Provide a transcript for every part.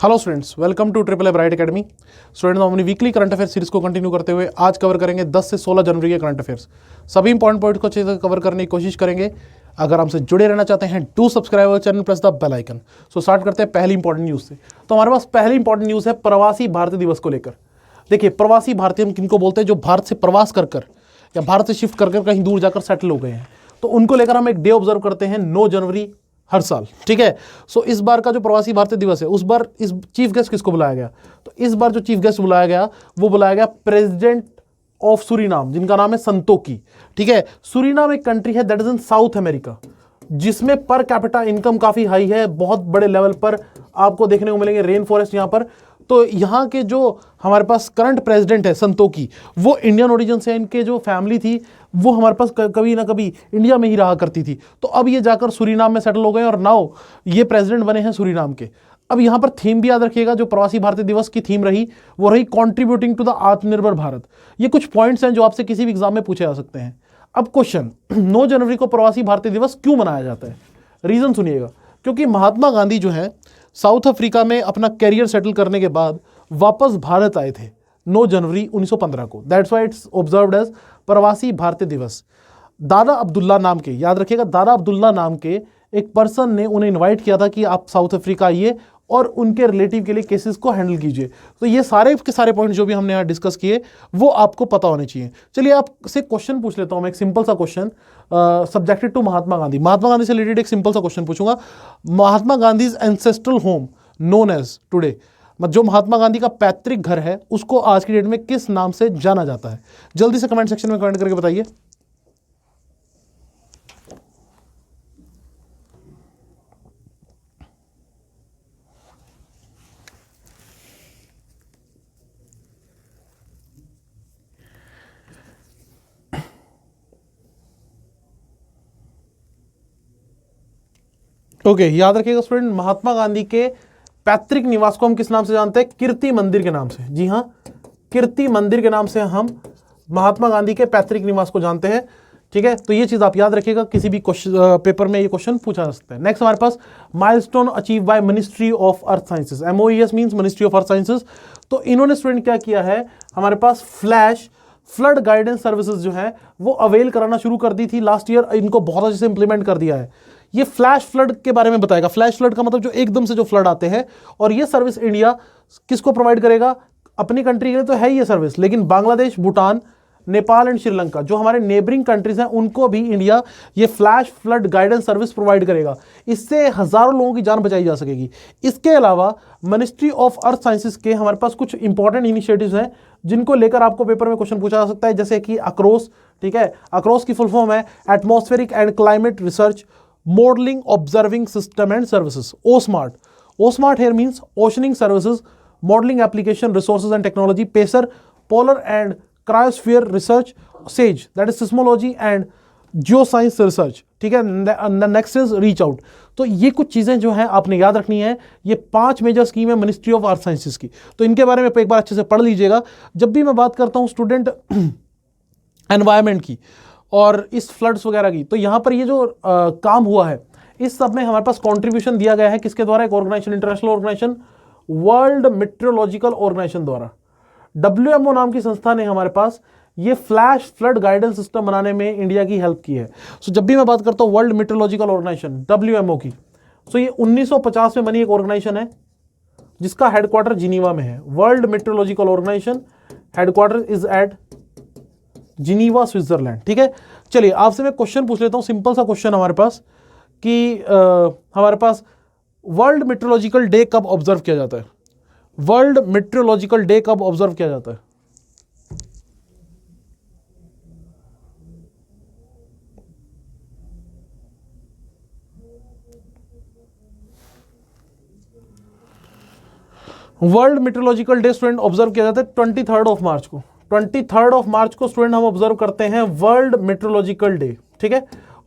Hello students, welcome to triple A bright academy. Students, हम अपनी weekly current affair series को continue करते हुए आज कवर करेंगे 10 से 16 जनवरी के करंट अफेयर्स। सभी इंपॉर्टेंट पॉइंट को अच्छे से कवर करने की कोशिश करेंगे। अगर हमसे जुड़े रहना चाहते हैं, do subscribe our channel, press the bell icon. So start करते हैं पहली इंपॉर्टेंट न्यूज़ से। तो हमारे पास पहली इंपॉर्टेंट न्यूज़ है प्रवासी भारतीय दिवस को लेकर। देखिए, प्रवासी भारतीय हम किनको बोलते हैं? जो भारत से प्रवास कर या भारत से शिफ्ट कर कहीं दूर जाकर सेटल हो गए हैं, तो उनको लेकर हम एक डे ऑब्जर्व करते हैं 9 जनवरी हर साल। ठीक है। सो इस बार का जो प्रवासी भारतीय दिवस है, उस बार इस चीफ गेस्ट किसको बुलाया गया? तो इस बार जो चीफ गेस्ट बुलाया गया वो बुलाया गया प्रेसिडेंट ऑफ सूरीनाम, जिनका नाम है संतोकी। ठीक है। सूरीनाम एक कंट्री है that is in south America, जिसमें पर कैपिटा इनकम काफी हाई है। बहुत बड़े लेवल पर आपको देखने को मिलेंगे रेन फॉरेस्ट यहाँ पर। तो यहाँ के जो हमारे पास करंट प्रेसिडेंट है संतोकी, वो इंडियन ओरिजिन से, इनके जो फैमिली थी वो हमारे पास कभी ना कभी इंडिया में ही रहा करती थी। तो अब ये जाकर सूरीनाम में सेटल हो गए और नाउ ये प्रेसिडेंट बने हैं सूरीनाम के। अब यहाँ पर थीम भी याद रखिएगा, जो प्रवासी भारतीय दिवस की थीम रही वो रही कॉन्ट्रीब्यूटिंग टू द आत्मनिर्भर भारत। ये कुछ पॉइंट्स हैं जो आपसे किसी भी एग्जाम में पूछे जा सकते हैं। अब क्वेश्चन, 9 जनवरी को प्रवासी भारतीय दिवस क्यों मनाया जाता है? रीजन सुनिएगा। क्योंकि महात्मा गांधी जो है साउथ अफ्रीका में अपना कैरियर सेटल करने के बाद वापस भारत आए थे 9 जनवरी 1915 को। That's why it's observed as Pravasi Bharatiya दिवस। दादा अब्दुल्ला नाम के, याद रखिएगा, दादा अब्दुल्ला नाम के एक पर्सन ने उन्हें इनवाइट किया था कि आप साउथ अफ्रीका आइए और उनके रिलेटिव के लिए केसेस को हैंडल कीजिए। तो ये सारे के सारे पॉइंट जो भी हमने यहाँ डिस्कस किए वो आपको पता होने चाहिए। चलिए आपसे क्वेश्चन पूछ लेता हूँ मैं, एक सिंपल सा question subjected to Mahatma Gandhi. Mahatma Gandhi से रिलेटेड एक सिंपल सा क्वेश्चन पूछूंगा। Mahatma Gandhi ancestral home known as today, जो महात्मा गांधी का पैतृक घर है उसको आज की डेट में किस नाम से जाना जाता है? जल्दी से कमेंट सेक्शन में कमेंट करके बताइए। ओके, याद रखिएगा स्टूडेंट, महात्मा गांधी के पैतृक निवास को हम किस नाम से जानते हैं? कीर्ति मंदिर के नाम से। जी हाँ, कीर्ति मंदिर के नाम से हम महात्मा गांधी के पैतृक निवास को जानते हैं। ठीक है। तो ये चीज आप याद रखिएगा, किसी भी पेपर में ये क्वेश्चन पूछा जा सकता है। नेक्स्ट हमारे पास milestone achieve by ministry of earth sciences. MOES means ministry of earth sciences. तो इन्होंने स्टूडेंट क्या किया है, हमारे पास फ्लैश फ्लड गाइडेंस सर्विसेज जो है वो अवेल कराना शुरू कर दी थी लास्ट ईयर। इनको बहुत अच्छे से इंप्लीमेंट कर दिया है। ये फ्लैश फ्लड के बारे में बताएगा। फ्लैश फ्लड का मतलब जो एकदम से जो फ्लड आते हैं, और ये सर्विस इंडिया किसको प्रोवाइड करेगा? अपनी कंट्री के लिए तो है ये सर्विस, लेकिन बांग्लादेश, भूटान, नेपाल एंड श्रीलंका जो हमारे नेबरिंग कंट्रीज हैं उनको भी इंडिया ये flash flood guidance service provide करेगा। इससे हजारों लोगों की जान बचाई जा सकेगी। इसके अलावा मिनिस्ट्री ऑफ अर्थ साइंसेज के हमारे पास कुछ इंपॉर्टेंट इनिशिएटिव्स हैं जिनको लेकर आपको पेपर में क्वेश्चन पूछा जा सकता है, जैसे कि अक्रोस। ठीक है। अक्रोस की फुल फॉर्म है atmospheric and climate research modelling observing system and services, OSMART। OSMART here means oceanic services, modeling application, resources and technology, PACER, polar and cryosphere research, SAGE that is seismology and geoscience research। ठीक है। Next is reach out. तो ये कुछ चीजें जो हैं आपने याद रखनी है। ये 5 मेजर स्कीम है मिनिस्ट्री ऑफ अर्थ साइंसेज की, तो इनके बारे में एक बार अच्छे से पढ़ लीजिएगा। जब भी मैं बात करता हूं स्टूडेंट एनवायरमेंट की और इस फ्लड्स वगैरह की, तो यहाँ पर ये जो काम हुआ है इस सब में हमारे पास कंट्रीब्यूशन दिया गया है किसके द्वारा? एक organisation, international organisation, world meteorological organisation द्वारा। WMO नाम की संस्था ने हमारे पास ये फ्लैश फ्लड गाइडेंस सिस्टम बनाने में इंडिया की हेल्प की है। सो जब भी मैं बात करता हूँ वर्ल्ड मेट्रोलॉजिकल ऑर्गेनाइजेशन WMO की, सो ये 1950 में बनी एक ऑर्गेनाइजेशन है जिसका हेडक्वार्टर जिनीवा में है। World meteorological organisation headquarter is at Geneva, Switzerland. ठीक है। चलिए आपसे मैं क्वेश्चन पूछ लेता हूं, सिंपल सा क्वेश्चन हमारे पास कि हमारे पास वर्ल्ड मेट्रोलॉजिकल डे कब ऑब्जर्व किया जाता है? वर्ल्ड मेट्रोलॉजिकल डे कब ऑब्जर्व किया जाता है? World meteorological day student observe किया जाता है 23 ऑफ मार्च को। 23 ऑफ मार्च को स्टूडेंट हम ऑब्जर्व करते हैं वर्ल्ड मेट्रोलॉजिकल डे। ठीक है।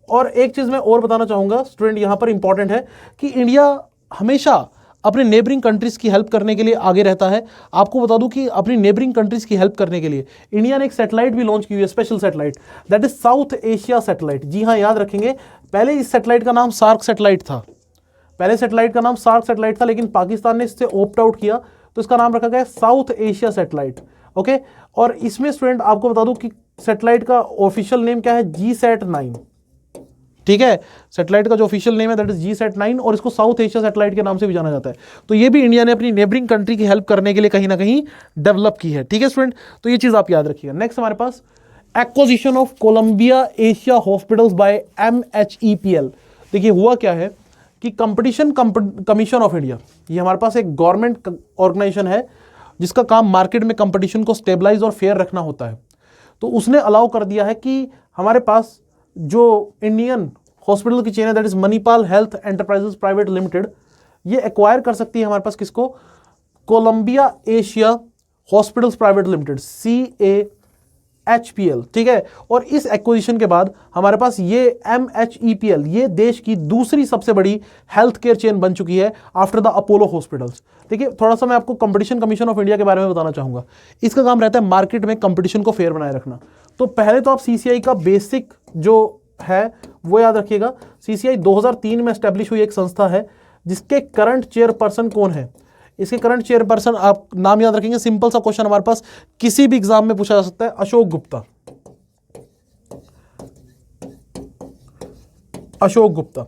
और एक चीज मैं और बताना चाहूंगा स्टूडेंट, यहां पर इंपॉर्टेंट है कि इंडिया हमेशा अपने नेबरिंग कंट्रीज की हेल्प करने के लिए आगे रहता है। आपको बता दूं कि अपनी नेबरिंग कंट्रीज की हेल्प करने के लिए इंडिया ने एक सैटेलाइट भी लॉन्च की हुई है, special satellite, that is South Asia satellite. जी हां, याद रखेंगे, पहले इस सैटेलाइट का नाम सार्क सैटेलाइट था। पहले सैटेलाइट का नाम सार्क सैटेलाइट था, लेकिन पाकिस्तान ने इससे ऑप्ट आउट किया, तो इसका नाम रखा गया साउथ एशिया सैटेलाइट। ओके, और इसमें स्टूडेंट आपको बता दूं कि सैटेलाइट का ऑफिशियल नेम क्या है, GSAT-9। ठीक है, सैटेलाइट का जो ऑफिशियल नेम है दैट इज GSAT-9, और इसको साउथ एशिया सैटेलाइट के नाम से भी जाना जाता है। तो ये भी इंडिया ने अपनी नेबरिंग कंट्री की हेल्प करने के लिए कहीं ना कहीं डेवलप की है। ठीक है स्टूडेंट, तो ये चीज आप याद रखिएगा। नेक्स्ट हमारे पास acquisition of Columbia Asia hospitals by MHEPL। देखिए हुआ क्या है कि कंपटीशन कमीशन ऑफ इंडिया, ये हमारे पास एक गवर्नमेंट ऑर्गेनाइजेशन है जिसका काम मार्केट में कंपटीशन को स्टेबलाइज और फेयर रखना होता है। तो उसने अलाउ कर दिया है कि हमारे पास जो इंडियन हॉस्पिटल की चेन है that is Manipal health enterprises private limited, ये एक्वायर कर सकती है हमारे पास किसको, Colombia Asia hospitals private limited, CAHPL। ठीक है, और इस एक्विजिशन के बाद हमारे पास ये MHEPL ये देश की दूसरी सबसे बड़ी हेल्थ केयर चेन बन चुकी है आफ्टर द अपोलो हॉस्पिटल्स। देखिए थोड़ा सा मैं आपको कंपटीशन कमीशन ऑफ इंडिया के बारे में बताना चाहूंगा। इसका काम रहता है मार्केट में कंपटीशन को फेयर बनाए रखना। तो पहले तो आप CCI का बेसिक जो है वो याद रखिएगा। CCI 2003 में एस्टेब्लिश हुई एक संस्था है जिसके करंट चेयरपर्सन कौन है। इसके करंट चेयरपर्सन आप नाम याद रखेंगे, सिंपल सा क्वेश्चन हमारे पास किसी भी एग्जाम में पूछा जा सकता है, अशोक गुप्ता। अशोक गुप्ता।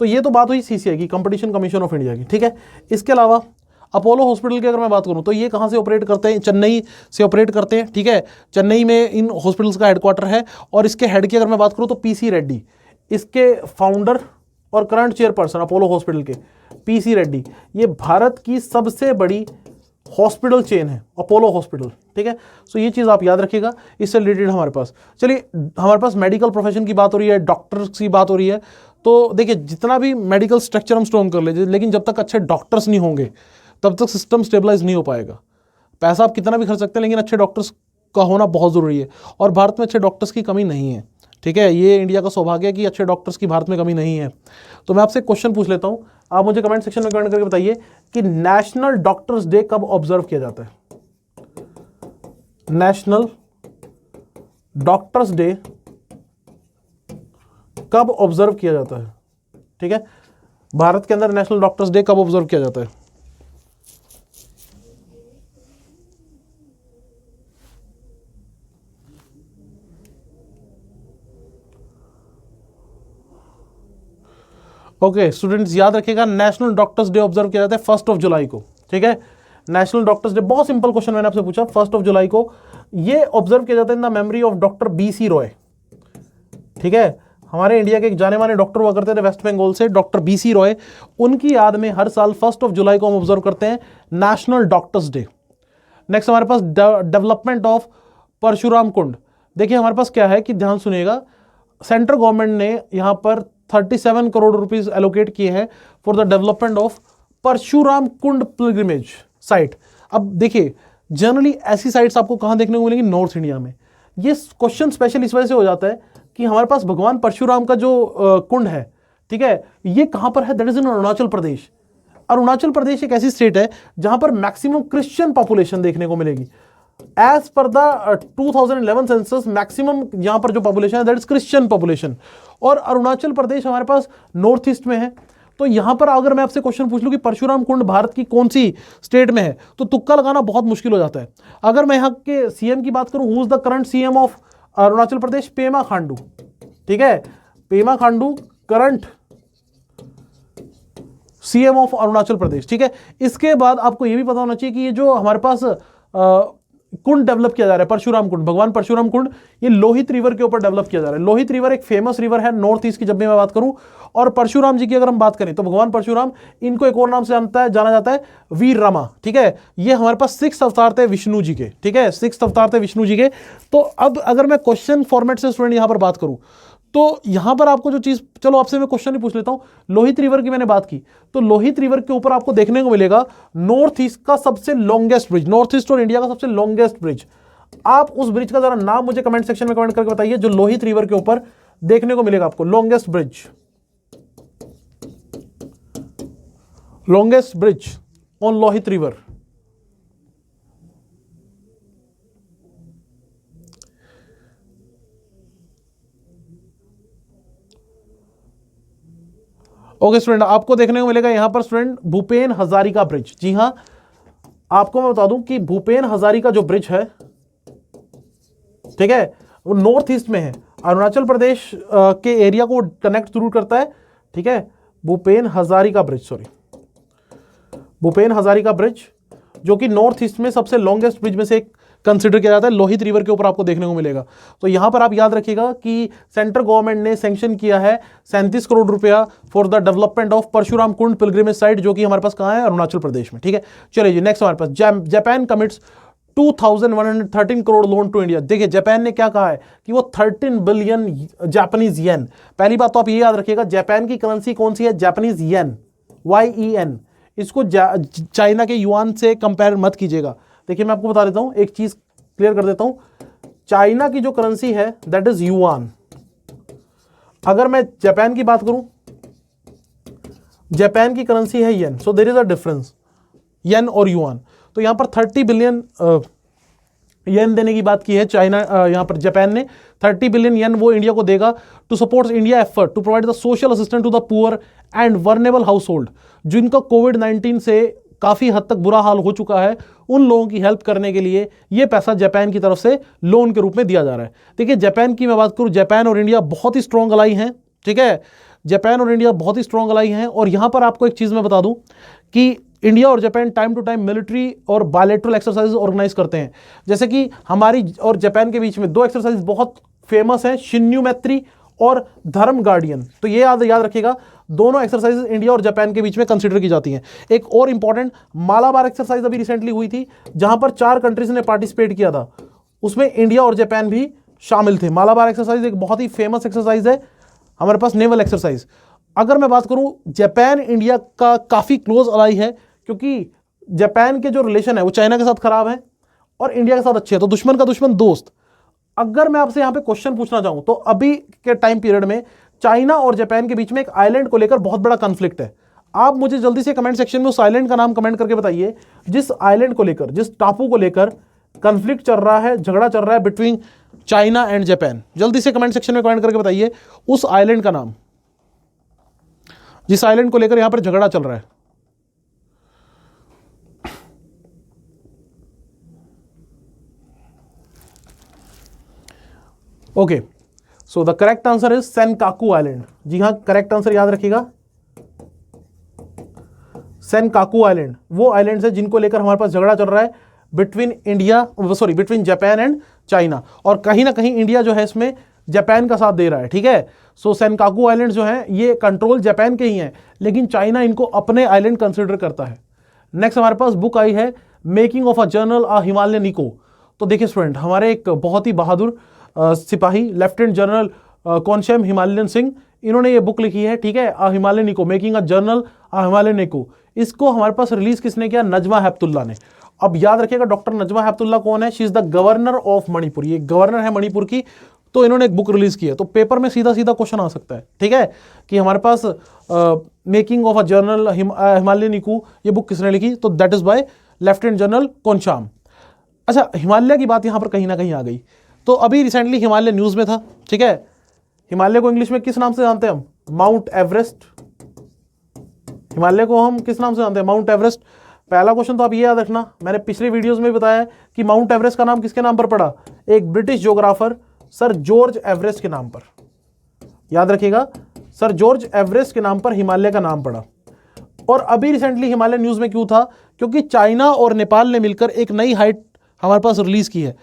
तो ये तो बात हुई CCI की, कंपटीशन कमीशन ऑफ इंडिया की। ठीक है, इसके अलावा अपोलो हॉस्पिटल की अगर मैं बात करूं तो ये कहां से ऑपरेट करते हैं, चेन्नई से ऑपरेट करते हैं। ठीक है, चेन्नई में इन हॉस्पिटल्स का हेडक्वार्टर है, और इसके हेड की अगर मैं बात करूं तो PC रेड्डी, इसके फाउंडर और करंट चेयरपर्सन अपोलो हॉस्पिटल के PC रेड्डी। ये भारत की सबसे बड़ी हॉस्पिटल चेन है अपोलो हॉस्पिटल। ठीक है, सो ये चीज़ आप याद रखिएगा, इससे रिलेटेड हमारे पास। चलिए हमारे पास मेडिकल प्रोफेशन की बात हो रही है, डॉक्टर्स की बात हो रही है। तो देखिए जितना भी मेडिकल स्ट्रक्चर हम स्ट्रॉन्ग कर ले, लेकिन जब तक अच्छे डॉक्टर्स नहीं होंगे तब तक सिस्टम स्टेबलाइज नहीं हो पाएगा। पैसा आप कितना भी खर्च सकते हैं, लेकिन अच्छे डॉक्टर्स का होना बहुत ज़रूरी है, और भारत में अच्छे डॉक्टर्स की कमी नहीं है। ठीक है, ये इंडिया का सौभाग्य है कि अच्छे डॉक्टर्स की भारत में कमी नहीं है। तो मैं आपसे क्वेश्चन पूछ लेता हूं, आप मुझे कमेंट सेक्शन में कमेंट करके बताइए कि नेशनल डॉक्टर्स डे कब ऑब्जर्व किया जाता है। नेशनल डॉक्टर्स डे कब ऑब्जर्व किया जाता है। ठीक है, भारत के अंदर नेशनल डॉक्टर्स डे कब ऑब्जर्व किया जाता है। ओके स्टूडेंट्स याद रखिएगा, नेशनल डॉक्टर्स डे ऑब्जर्व किया जाता है 1 जुलाई को। ठीक है, नेशनल डॉक्टर्स डे, बहुत सिंपल क्वेश्चन मैंने आपसे पूछा, 1 जुलाई को ये ऑब्जर्व किया जाता है इन the memory of doctor BC Roy. ठीक है, हमारे इंडिया के एक जाने माने डॉक्टर हुआ करते थे वेस्ट बंगाल से, डॉक्टर BC रॉय। उनकी याद में हर साल 1 जुलाई को हम ऑब्जर्व करते हैं नेशनल डॉक्टर्स डे। नेक्स्ट हमारे पास डेवलपमेंट ऑफ परशुराम कुंड। देखिए हमारे पास क्या है कि ध्यान सुनिएगा, सेंट्रल गवर्नमेंट ने यहां पर 37 करोड़ रुपीस एलोकेट किए हैं for the development of Parshuram Kund pilgrimage site. अब देखिए जनरली ऐसी साइट्स आपको कहां देखने को मिलेंगी, नॉर्थ इंडिया में। ये क्वेश्चन स्पेशल इस वजह से हो जाता है कि हमारे पास भगवान परशुराम का जो कुंड है, ठीक है, ये कहां पर है, दैट इज इन अरुणाचल प्रदेश। अरुणाचल प्रदेश एक ऐसी स्टेट है जहां पर मैक्सिमम क्रिश्चियन पॉपुलेशन देखने को मिलेगी। As per the 2011 census maximum यहां पर जो पॉपुलेशन है दैट इज क्रिश्चियन पॉपुलेशन, और अरुणाचल प्रदेश हमारे पास नॉर्थ ईस्ट में है। तो यहां पर अगर मैं आपसे क्वेश्चन पूछ लूं कि परशुराम कुंड भारत की कौन सी स्टेट में है, तो तुक्का लगाना बहुत मुश्किल हो जाता है। अगर मैं यहां के सीएम की बात करूं, who is the current CM of Arunachal Pradesh, Pema Khandu. ठीक है, Pema Khandu current CM of Arunachal Pradesh. ठीक है, इसके बाद आपको यह भी पता होना चाहिए कि ये जो हमारे पास कुंड डेवलप किया जा रहा है, परशुराम कुंड, भगवान परशुराम कुंड, ये लोहित रिवर के ऊपर डेवलप किया जा रहा है। लोहित रिवर एक फेमस रिवर है नॉर्थ ईस्ट की, जब भी मैं बात करूं। और परशुराम जी की अगर हम बात करें तो भगवान परशुराम, इनको एक और नाम से जाना जाता है वीर रमा। ठीक है, ये हमारे पास 6 अवतार थे विष्णु जी के। ठीक है, 6 अवतार थे विष्णु जी के। तो अब अगर मैं क्वेश्चन फॉर्मेट से स्टूडेंट यहां पर बात करूं, तो यहां पर आपको जो चीज, चलो आपसे मैं क्वेश्चन ही पूछ लेता हूं, लोहित रिवर की मैंने बात की, तो लोहित रिवर के ऊपर आपको देखने को मिलेगा नॉर्थ ईस्ट का सबसे लॉन्गेस्ट ब्रिज, नॉर्थ ईस्ट और इंडिया का सबसे लॉन्गेस्ट ब्रिज। आप उस ब्रिज का जरा नाम मुझे कमेंट सेक्शन में कमेंट करके बताइए, जो लोहित रिवर के ऊपर देखने को मिलेगा आपको, longest bridge, longest bridge on Lohit river. Okay student, आपको देखने को मिलेगा यहां पर स्टूडेंट भूपेन हजारिका ब्रिज। जी हां, आपको मैं बता दूं कि भूपेन हजारिका जो ब्रिज है, ठीक है, वो नॉर्थ ईस्ट में है, अरुणाचल प्रदेश के एरिया को कनेक्ट जरूर करता है। ठीक है, Bhupen Hazarika bridge, sorry, Bhupen Hazarika bridge, जो कि नॉर्थ ईस्ट में सबसे लॉन्गेस्ट ब्रिज में से एक कंसिडर किया जाता है, लोहित रिवर के ऊपर आपको देखने को मिलेगा। तो यहां पर आप याद रखिएगा कि सेंट्रल गवर्नमेंट ने सैंक्शन किया है 37 करोड़ रुपया for the development of Parshuram Kund pilgrimage site, जो कि हमारे पास कहां है, अरुणाचल प्रदेश में। ठीक है, चलिए जी, नेक्स्ट हमारे पास Japan commits 2113 crore loan to India. देखिए जापान ने क्या कहा है कि वो 13 बिलियन जापानीज येन। पहली बात तो आप ये याद रखिएगा, जापान की करेंसी कौन सी है, जापानीज येन, YEN। इसको चाइना के युआन से कंपेयर मत कीजिएगा। देखिए मैं आपको बता देता हूं, एक चीज क्लियर कर देता हूं, चाइना की जो करेंसी है दैट इज युआन। अगर मैं जापान की बात करूं, जापान की करेंसी है yen, so there is a difference, yen और युआन। तो यहां पर 30 बिलियन येन देने की बात की है चाइना, यहां पर जापान ने 30 बिलियन येन वो इंडिया को देगा to support India effort to provide the social assistance to the poor and vulnerable household, जिनका कोविड-19 से काफी हद तक बुरा हाल हो चुका है, उन लोगों की हेल्प करने के लिए यह पैसा जापान की तरफ से लोन के रूप में दिया जा रहा है। देखिए जापान की मैं बात करूं, जापान और इंडिया बहुत ही स्ट्रॉन्ग अलाई हैं। ठीक है, जापान और इंडिया बहुत ही स्ट्रॉन्ग अलाई हैं। और यहां पर आपको एक चीज मैं बता दूं कि इंडिया और Japan time to time military और बायलैटरल एक्सरसाइज ऑर्गेनाइज करते हैं। जैसे कि हमारी और जापान के बीच में दो एक्सरसाइज बहुत फेमस हैं, शिन्यू मैत्री और धर्म गार्डियन। तो ये याद रखिएगा, दोनों एक्सरसाइज इंडिया और जापान के बीच में कंसीडर की जाती हैं। एक और इंपॉर्टेंट मालाबार एक्सरसाइज अभी रिसेंटली हुई थी, जहां पर 4 कंट्रीज ने पार्टिसिपेट किया था, उसमें इंडिया और जापान भी शामिल थे। मालाबार एक्सरसाइज एक बहुत ही फेमस एक्सरसाइज है हमारे पास, नेवल एक्सरसाइज। अगर मैं बात करूं, जापान इंडिया का काफी क्लोज अलाई है, क्योंकि जापान के जो रिलेशन है वो चाइना के साथ खराब है और इंडिया के साथ अच्छे है, तो दुश्मन का दुश्मन दोस्त। अगर मैं आपसे यहां पे क्वेश्चन पूछना चाहूं, तो अभी के टाइम पीरियड में चाइना और जापान के बीच में एक आइलैंड को लेकर बहुत बड़ा कॉन्फ्लिक्ट है। आप मुझे जल्दी से कमेंट सेक्शन में उस आइलैंड का नाम कमेंट करके बताइए, जिस आइलैंड को लेकर, जिस टापू को लेकर कॉन्फ्लिक्ट चल रहा है, झगड़ा चल रहा है बिटवीन चाइना एंड जापान। जल्दी से कमेंट सेक्शन में कमेंट करके बताइए उस आइलैंड का नाम, जिस आइलैंड को लेकर यहां पर झगड़ा चल रहा है। Okay, so the correct answer is Senkaku island. जी हां, करेक्ट आंसर याद रखिएगा, सेनकाकू आइलैंड वो आइलैंड है जिनको लेकर हमारे पास झगड़ा चल रहा है बिटवीन जापान एंड चाइना। और कहीं ना कहीं इंडिया जो है इसमें जापान का साथ दे रहा है। ठीक है, सो सेनकाकू आइलैंड जो है ये कंट्रोल जापान के ही हैं, लेकिन चाइना इनको अपने आइलैंड कंसिडर करता है। नेक्स्ट हमारे पास बुक आई है making of a journal a Himalayan echo. तो देखिए स्टूडेंट, हमारे एक बहुत ही बहादुर सिपाही लेफ्टिनेंट जनरल कौनशेम हिमालयन सिंह, इन्होंने ये बुक लिखी है। ठीक है, a Himalayan echo, making a journal a Himalayan echo. इसको हमारे पास रिलीज किसने किया, नजमा हेपतुल्ला ने। अब याद रखिएगा डॉक्टर नजमा हेपतुल्ला कौन है, she is the governor of Manipur, ये गवर्नर है मणिपुर की। तो इन्होंने एक बुक रिलीज की है, तो पेपर में सीधा सीधा क्वेश्चन आ सकता है। ठीक है, कि हमारे पास making of a journal Himalayan echo ये बुक किसने लिखी, तो that is by lieutenant general Konsam. अच्छा, हिमालय की बात यहां पर कहीं ना कहीं आ गई, तो अभी रिसेंटली हिमालय न्यूज में था। ठीक है, हिमालय को इंग्लिश में किस नाम से जानते हैं हम, माउंट एवरेस्ट। हिमालय को हम किस नाम से जानते हैं, माउंट एवरेस्ट। पहला क्वेश्चन तो आप ये याद रखना, मैंने पिछले वीडियोस में बताया कि माउंट एवरेस्ट का नाम किसके नाम पर पड़ा, एक British geographer sir George Everest के नाम पर। याद रखिएगा, सर जॉर्ज एवरेस्ट के नाम पर हिमालय का नाम पड़ा। और अभी रिसेंटली हिमालय न्यूज में क्यों था, क्योंकि चाइना और नेपाल ने मिलकर एक नई हाइट हमारे पास रिलीज की है,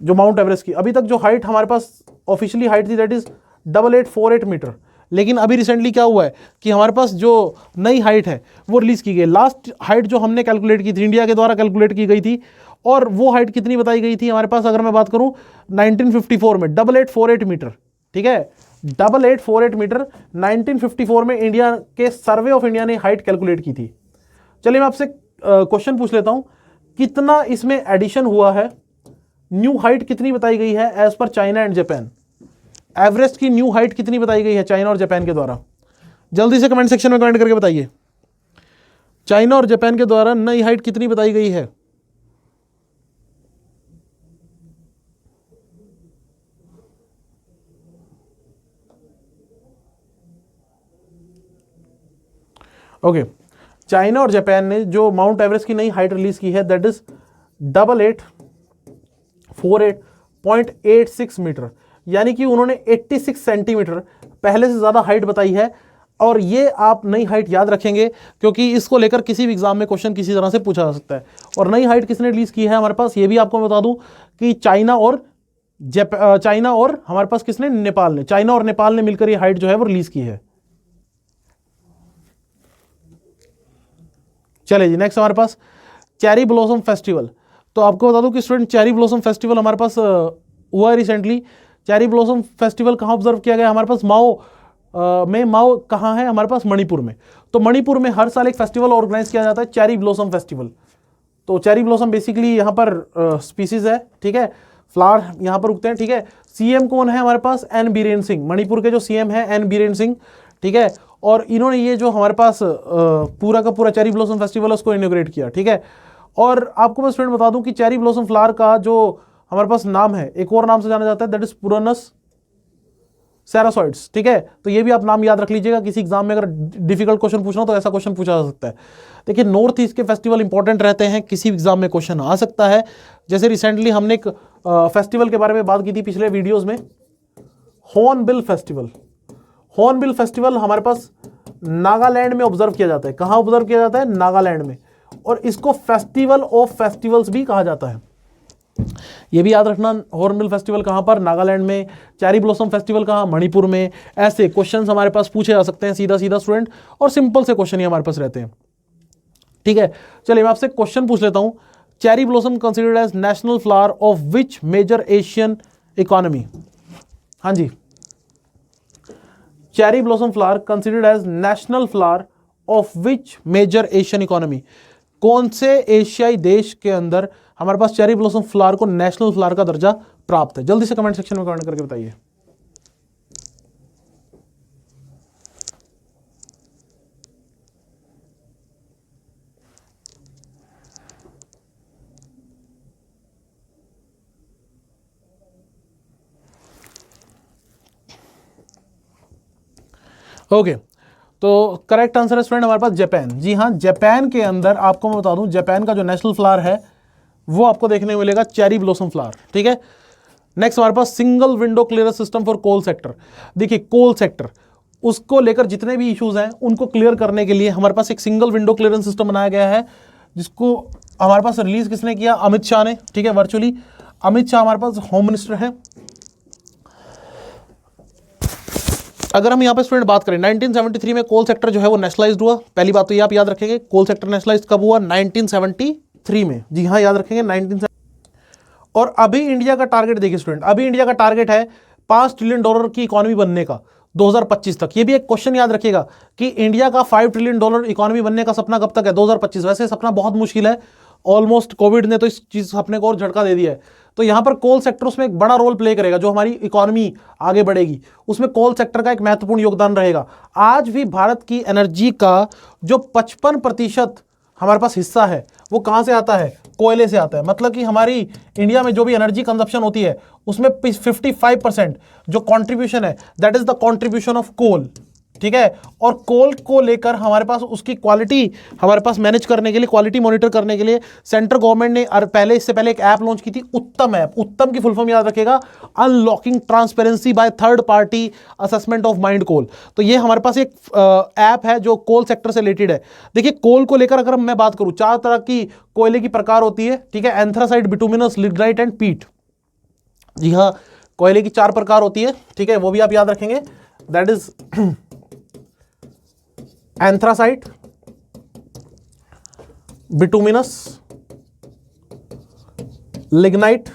जो माउंट एवरेस्ट की। अभी तक जो हाइट हमारे पास ऑफिशियली हाइट थी दैट इज 8848 मीटर, लेकिन अभी रिसेंटली क्या हुआ है कि हमारे पास जो नई हाइट है वो रिलीज की गई। लास्ट हाइट जो हमने कैलकुलेट की थी, इंडिया के द्वारा कैलकुलेट की गई थी, और वो हाइट कितनी बताई गई थी हमारे पास, अगर मैं बात करूं 1954 में 8848 मीटर। ठीक है, 8848 मीटर 1954 में इंडिया के सर्वे ऑफ इंडिया ने हाइट कैलकुलेट की थी। चलिए मैं आपसे क्वेश्चन पूछ लेता हूं, कितना इसमें एडिशन हुआ है, न्यू हाइट कितनी बताई गई है as per China and Japan. Everest की न्यू हाइट कितनी बताई गई है चाइना और जापान के द्वारा, जल्दी से कमेंट सेक्शन में कमेंट करके बताइए, चाइना और जापान के द्वारा नई हाइट कितनी बताई गई है। ओके, चाइना और जापान ने जो माउंट एवरेस्ट की नई हाइट रिलीज की है दैट इज 8848.86 मीटर, यानी कि उन्होंने 86 सेंटीमीटर पहले से ज्यादा हाइट बताई है। और ये आप नई हाइट याद रखेंगे क्योंकि इसको लेकर किसी भी एग्जाम में क्वेश्चन किसी तरह से पूछा जा सकता है। और नई हाइट किसने रिलीज की है हमारे पास, ये भी आपको बता दूं कि चाइना और हमारे पास किसने, नेपाल ने, चाइना और नेपाल ने मिलकर ये हाइट जो है वो रिलीज की है। चलिए जी, नेक्स्ट हमारे पास चेरी ब्लॉसम फेस्टिवल। तो आपको बता दूं कि स्टूडेंट चेरी ब्लॉसम फेस्टिवल हमारे पास हुआ रिसेंटली। चेरी ब्लॉसम फेस्टिवल कहाँ ऑब्जर्व किया गया हमारे पास, माओ कहाँ है हमारे पास, मणिपुर में। तो मणिपुर में हर साल एक फेस्टिवल ऑर्गेनाइज किया जाता है, चेरी ब्लॉसम फेस्टिवल। तो चेरी ब्लॉसम बेसिकली यहाँ पर स्पीसीज है, ठीक है, फ्लावर यहाँ पर उगते हैं, ठीक है। सीएम कौन है हमारे पास, एन बीरेन सिंह, मणिपुर के जो सीएम है एन बीरेन सिंह, ठीक है। और इन्होंने ये जो हमारे पास पूरा का पूरा चेरी ब्लॉसम फेस्टिवल उसको इनॉग्रेट किया, ठीक है। और आपको मैं स्टूडेंट बता दूं कि चेरी ब्लॉसम फ्लावर का जो हमारे पास नाम है, एक और नाम से जाना जाता है, दैट इज पुरानस सेरासॉइड्स, ठीक है। तो ये भी आप नाम याद रख लीजिएगा, किसी एग्जाम में अगर डिफिकल्ट क्वेश्चन पूछना हो तो ऐसा क्वेश्चन पूछा जा सकता है। देखिए नॉर्थ ईस्ट के फेस्टिवल इंपॉर्टेंट रहते हैं, किसी एग्जाम में क्वेश्चन आ सकता है। जैसे रिसेंटली हमने एक फेस्टिवल के बारे में बात की थी पिछले वीडियोज में, हॉर्नबिल फेस्टिवल। हॉर्नबिल फेस्टिवल हमारे पास नागालैंड में ऑब्जर्व किया जाता है। कहाँ ऑब्जर्व किया जाता है, नागालैंड में। और इसको फेस्टिवल ऑफ फेस्टिवल्स भी कहा जाता है, ये भी याद रखना। हॉर्नबिल फेस्टिवल कहाँ पर, नागालैंड में। चेरी ब्लॉसम फेस्टिवल कहाँ, मणिपुर में। ऐसे क्वेश्चंस हमारे पास पूछे जा सकते हैं सीधा सीधा स्टूडेंट, और सिंपल से क्वेश्चन ही हमारे पास रहते हैं, ठीक है। चलिए मैं आपसे क्वेश्चन पूछ लेता हूं, cherry blossom considered as national flower of which major Asian economy. हाँ जी, cherry blossom flower considered as national flower of which major Asian economy, कौन से एशियाई देश के अंदर हमारे पास चेरी ब्लॉसम फ्लावर को नेशनल फ्लावर का दर्जा प्राप्त है। जल्दी से कमेंट सेक्शन में कमेंट करके बताइए। ओके, तो करेक्ट आंसर है स्टूडेंट हमारे पास जापान। जी हाँ, जापान के अंदर आपको मैं बता दूं, जापान का जो नेशनल फ्लावर है वो आपको देखने को मिलेगा चेरी ब्लॉसम फ्लावर, ठीक है। नेक्स्ट हमारे पास single window clearance system for coal sector. देखिए कोल सेक्टर, उसको लेकर जितने भी इश्यूज हैं उनको क्लियर करने के लिए हमारे पास एक सिंगल विंडो क्लियरेंस सिस्टम बनाया गया है, जिसको हमारे पास रिलीज किसने किया, अमित शाह ने, ठीक है, वर्चुअली। अमित शाह हमारे पास होम मिनिस्टर है। अगर हम यहाँ पे स्टूडेंट बात करें 1973 में कोल सेक्टर जो है वो नेशनलाइज्ड हुआ। पहली बात तो ये आप याद रखेंगे, कोल सेक्टर नेशनलाइज्ड कब हुआ, 1973 में। जी हाँ, याद रखेंगे 1973। और अभी इंडिया का टारगेट देखिए स्टूडेंट, अभी इंडिया का टारगेट है $5 ट्रिलियन की इकोनॉमी बनने का 2025 तक। ये भी एक क्वेश्चन याद रखिएगा कि इंडिया का $5 ट्रिलियन इकोनॉमी बनने का सपना कब तक है, 2025। वैसे सपना बहुत मुश्किल है, ऑलमोस्ट कोविड ने तो इस चीज सपने को और झटका दे दिया है। तो यहां पर कोल सेक्टर उसमें एक बड़ा रोल प्ले करेगा, जो हमारी इकोनॉमी आगे बढ़ेगी उसमें कोल सेक्टर का एक महत्वपूर्ण योगदान रहेगा। आज भी भारत की एनर्जी का जो 55% हमारे पास हिस्सा है वो कहां से आता है, कोयले से आता है। मतलब कि हमारी इंडिया में जो भी एनर्जी कंजप्शन होती है उसमें 55% जो कंट्रीब्यूशन है that is the contribution of coal, ठीक है। और कोल को लेकर हमारे पास उसकी क्वालिटी हमारे पास मैनेज करने के लिए, क्वालिटी मॉनिटर करने के लिए सेंट्रल गवर्नमेंट ने इससे पहले एक ऐप लॉन्च की थी, उत्तम ऐप। उत्तम की फुल फॉर्म याद रखिएगा, unlocking transparency by third party assessment of mined coal. तो ये हमारे पास एक ऐप है जो कोल सेक्टर से रिलेटेड है। देखिए कोल को लेकर अगर मैं बात करूं, 4 तरह की कोयले की प्रकार होती है, ठीक है, एंथ्रासाइट, बिटुमिनस, लिग्नाइट एंड पीट। जी हाँ, कोयले की 4 प्रकार होती है, ठीक है, वो भी आप याद रखेंगे, that is anthracite, bituminous, lignite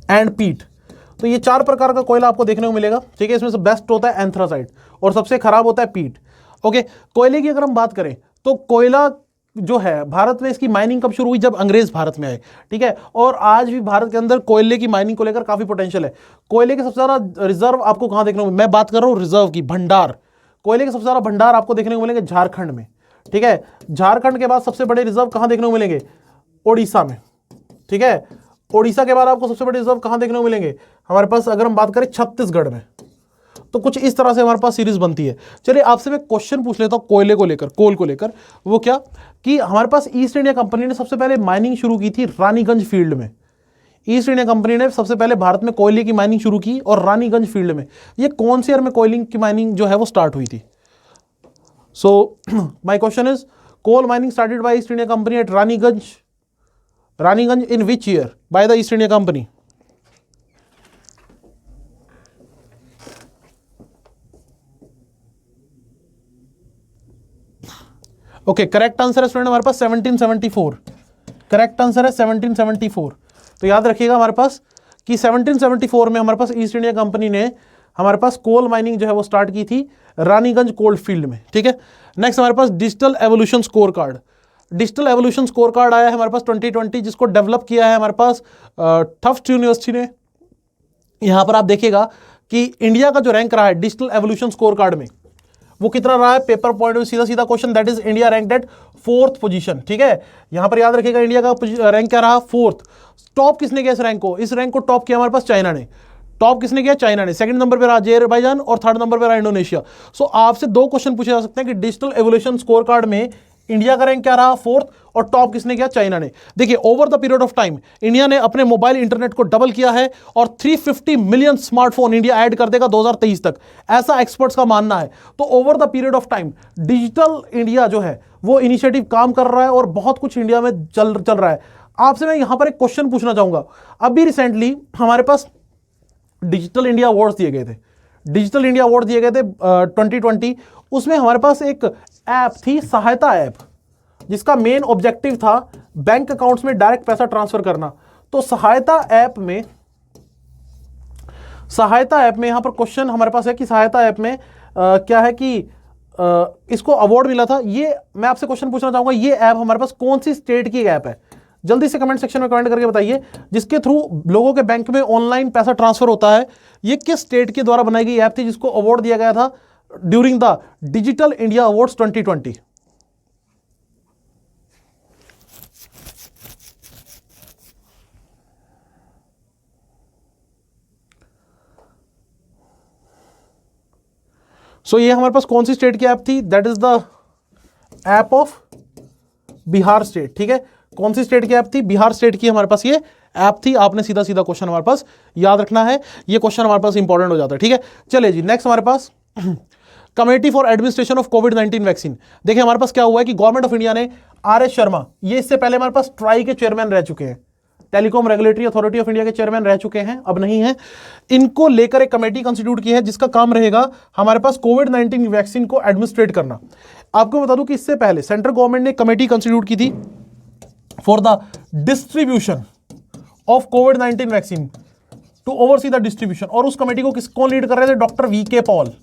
and पीट। तो ये 4 प्रकार का कोयला आपको देखने को मिलेगा, ठीक है। इसमें से बेस्ट होता है एंथ्रासाइट और सबसे खराब होता है पीट। ओके, कोयले की अगर हम बात करें तो कोयला जो है भारत में इसकी माइनिंग कब शुरू हुई, जब अंग्रेज भारत में आए, ठीक है। और आज भी भारत के अंदर कोयले की माइनिंग को लेकर काफी पोटेंशियल है। कोयले के सबसे ज्यादा रिजर्व आपको कहां देखने को, मैं बात कर रहा हूं रिजर्व की, भंडार। कोयले के सबसे ज्यादा भंडार आपको देखने को मिलेंगे झारखंड में, ठीक है। झारखंड के बाद सबसे बड़े रिजर्व कहां देखने को मिलेंगे, ओडिशा में, ठीक है। ओडिशा के बाद आपको सबसे बड़े रिजर्व कहां देखने को मिलेंगे हमारे पास, अगर हम बात करें छत्तीसगढ़ में। तो कुछ इस तरह से हमारे पास सीरीज बनती है। चलिए आपसे मैं क्वेश्चन पूछ लेता हूं कोयले को लेकर, कोल को लेकर। वो क्या कि हमारे पास ईस्ट इंडिया कंपनी ने सबसे पहले माइनिंग शुरू की थी रानीगंज फील्ड में। ईस्ट इंडिया कंपनी ने सबसे पहले भारत में कोयले की माइनिंग शुरू की और रानीगंज फील्ड में। ये कौन से ईयर में कोयले की माइनिंग जो है वो स्टार्ट हुई थी? So my question is coal mining started by East India Company at Raniganj in which year by the East India Company? Okay, correct answer है स्टूडेंट हमारे पास 1774। करेक्ट आंसर है 1774। तो याद रखिएगा हमारे पास कि 1774 में हमारे पास ईस्ट इंडिया कंपनी ने हमारे पास कोल माइनिंग जो है वो स्टार्ट की थी रानीगंज कोल्ड फील्ड में। ठीक है, नेक्स्ट हमारे पास digital evolution score card. Digital evolution score card आया है हमारे पास 2020, जिसको डेवलप किया है हमारे पास टफ्ट यूनिवर्सिटी ने। यहां पर आप देखिएगा कि इंडिया का जो रैंक रहा है डिजिटल एवोल्यूशन स्कोर कार्ड में वो कितना रहा है, पेपर पॉइंट में सीधा सीधा question, that is India ranked at 4th position. ठीक है, यहां पर याद रखिएगा इंडिया का रैंक क्या रहा, 4th। टॉप किसने किया इस रैंक को? इस रैंक को टॉप किया हमारे पास चाइना ने। टॉप किसने किया? चाइना ने। सेकंड नंबर पे रहा अजरबैजान और थर्ड नंबर पे रहा इंडोनेशिया। सो आपसे दो क्वेश्चन पूछे जा सकते हैं कि डिजिटल एवोल्यूशन स्कोर कार्ड में इंडिया का रैंक क्या रहा, 4th, और टॉप किसने किया? चाइना ने। देखिए over the period of time India ने अपने मोबाइल इंटरनेट को डबल किया है और 350 मिलियन स्मार्टफोन इंडिया ऐड कर देगा 2023 तक, ऐसा एक्सपर्ट्स का मानना है। तो over the period of time digital India जो है वो इनिशिएटिव काम कर रहा है और बहुत कुछ इंडिया में चल रहा है। आपसे मैं यहां पर एक क्वेश्चन पूछना चाहूंगा। अभी रिसेंटली हमारे पास डिजिटल इंडिया अवार्ड्स दिए गए थे, डिजिटल इंडिया अवार्ड दिए गए थे 2020। उसमें हमारे पास एक ऐप थी सहायता ऐप, जिसका मेन ऑब्जेक्टिव था बैंक अकाउंट्स में डायरेक्ट पैसा ट्रांसफर करना। तो सहायता ऐप में यहां पर क्वेश्चन हमारे पास है कि सहायता ऐप में क्या है कि इसको अवार्ड मिला था। ये मैं आपसे क्वेश्चन पूछना चाहूंगा, ये ऐप हमारे पास कौन सी स्टेट की ऐप है? जल्दी से कमेंट सेक्शन में कमेंट करके बताइए। जिसके थ्रू लोगों के बैंक में ऑनलाइन पैसा ट्रांसफर होता है, ये किस स्टेट के द्वारा बनाई गई ऐप थी जिसको अवार्ड दिया गया था during the digital India awards 2020? सो ये हमारे पास कौन सी स्टेट की ऐप थी? That is the app of Bihar state. ठीक है, कौन सी स्टेट की ऐप थी? बिहार स्टेट की हमारे पास ये ऐप थी। आपने सीधा सीधा क्वेश्चन हमारे पास याद रखना है, ये क्वेश्चन हमारे पास इंपॉर्टेंट हो जाता है। ठीक है, चलिए जी नेक्स्ट हमारे पास कमेटी फॉर एडमिनिस्ट्रेशन ऑफ कोविड-19 वैक्सीन। देखिए हमारे पास क्या हुआ है कि गवर्नमेंट ऑफ इंडिया ने आर.एस. शर्मा, ये इससे पहले हमारे पास ट्राई के चेयरमैन रह चुके हैं, telecom regulatory authority of India के चेयरमैन रह चुके हैं, अब नहीं है। इनको लेकर एक कमेटी कंस्टिट्यूट की है जिसका काम रहेगा हमारे पास कोविड-19 वैक्सीन को एडमिनिस्ट्रेट करना। आपको बता दूं कि इससे पहले सेंट्रल गवर्नमेंट ने कमेटी कंस्टिट्यूट की थी फॉर द डिस्ट्रीब्यूशन ऑफ कोविड-19 vaccine to oversee the distribution, और उस कमेटी को कौन लीड कर रहे थे? Doctor V K. पॉल।